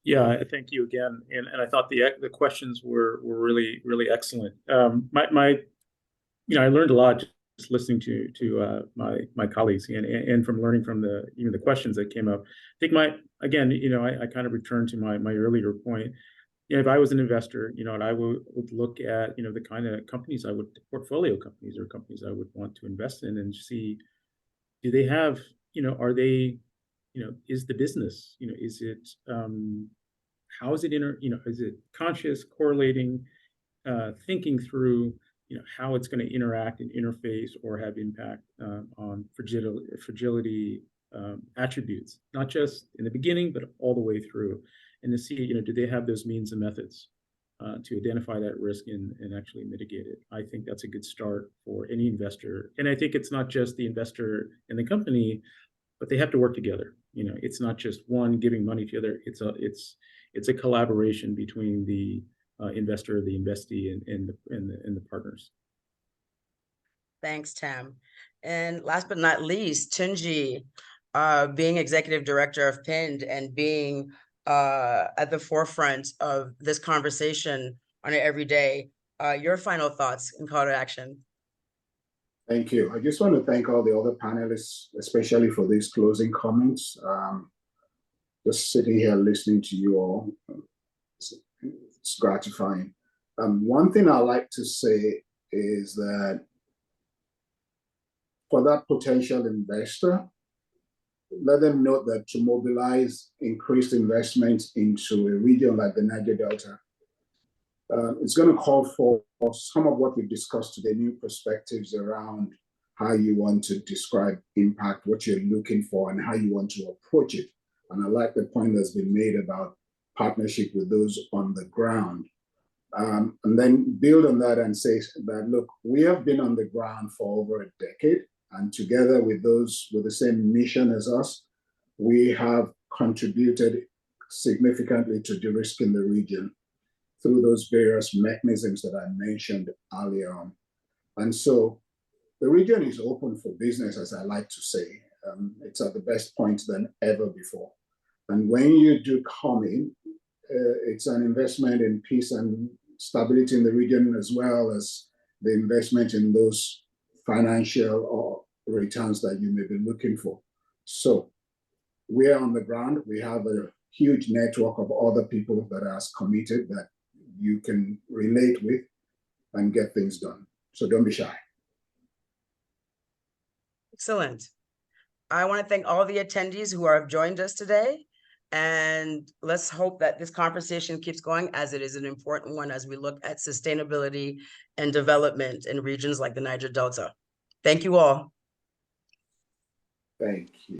Yeah, thank you again. And I thought the questions were really, really excellent. I learned a lot just listening to my colleagues and from learning from even the questions that came up. I think I kind of return to my earlier point. If I was an investor, and I would look at, the kind of companies portfolio companies or companies I would want to invest in and see, do they have, are they, is the business, is it, how is it is it conscious, correlating, thinking through, how it's going to interact and interface or have impact on fragility attributes, not just in the beginning, but all the way through. And to see, do they have those means and methods to identify that risk and actually mitigate it? I think that's a good start for any investor. And I think it's not just the investor and the company, but they have to work together. It's not just one giving money to the other. It's a collaboration between the investor, the investee, and the partners. Thanks, Tam. And last but not least, Tunji, being executive director of PIND and being at the forefront of this conversation on it every day, your final thoughts and call to action. Thank you. I just want to thank all the other panelists, especially for these closing comments. Just sitting here listening to you all, it's gratifying. One thing I like to say is that for that potential investor, let them note that to mobilize increased investment into a region like the Niger Delta, it's going to call for some of what we've discussed today, new perspectives around how you want to describe impact, what you're looking for, and how you want to approach it. And I like the point that's been made about partnership with those on the ground. And then build on that and say that, look, we have been on the ground for over a decade, and together with those with the same mission as us, we have contributed significantly to de-risking the region through those various mechanisms that I mentioned earlier on. And so the region is open for business, as I like to say. It's at the best point than ever before. And when you do come in, it's an investment in peace and stability in the region, as well as the investment in those financial or returns that you may be looking for. So we're on the ground. We have a huge network of other people that are as committed that you can relate with and get things done. So don't be shy. Excellent. I want to thank all the attendees who have joined us today. And let's hope that this conversation keeps going, as it is an important one as we look at sustainability and development in regions like the Niger Delta. Thank you all. Thank you.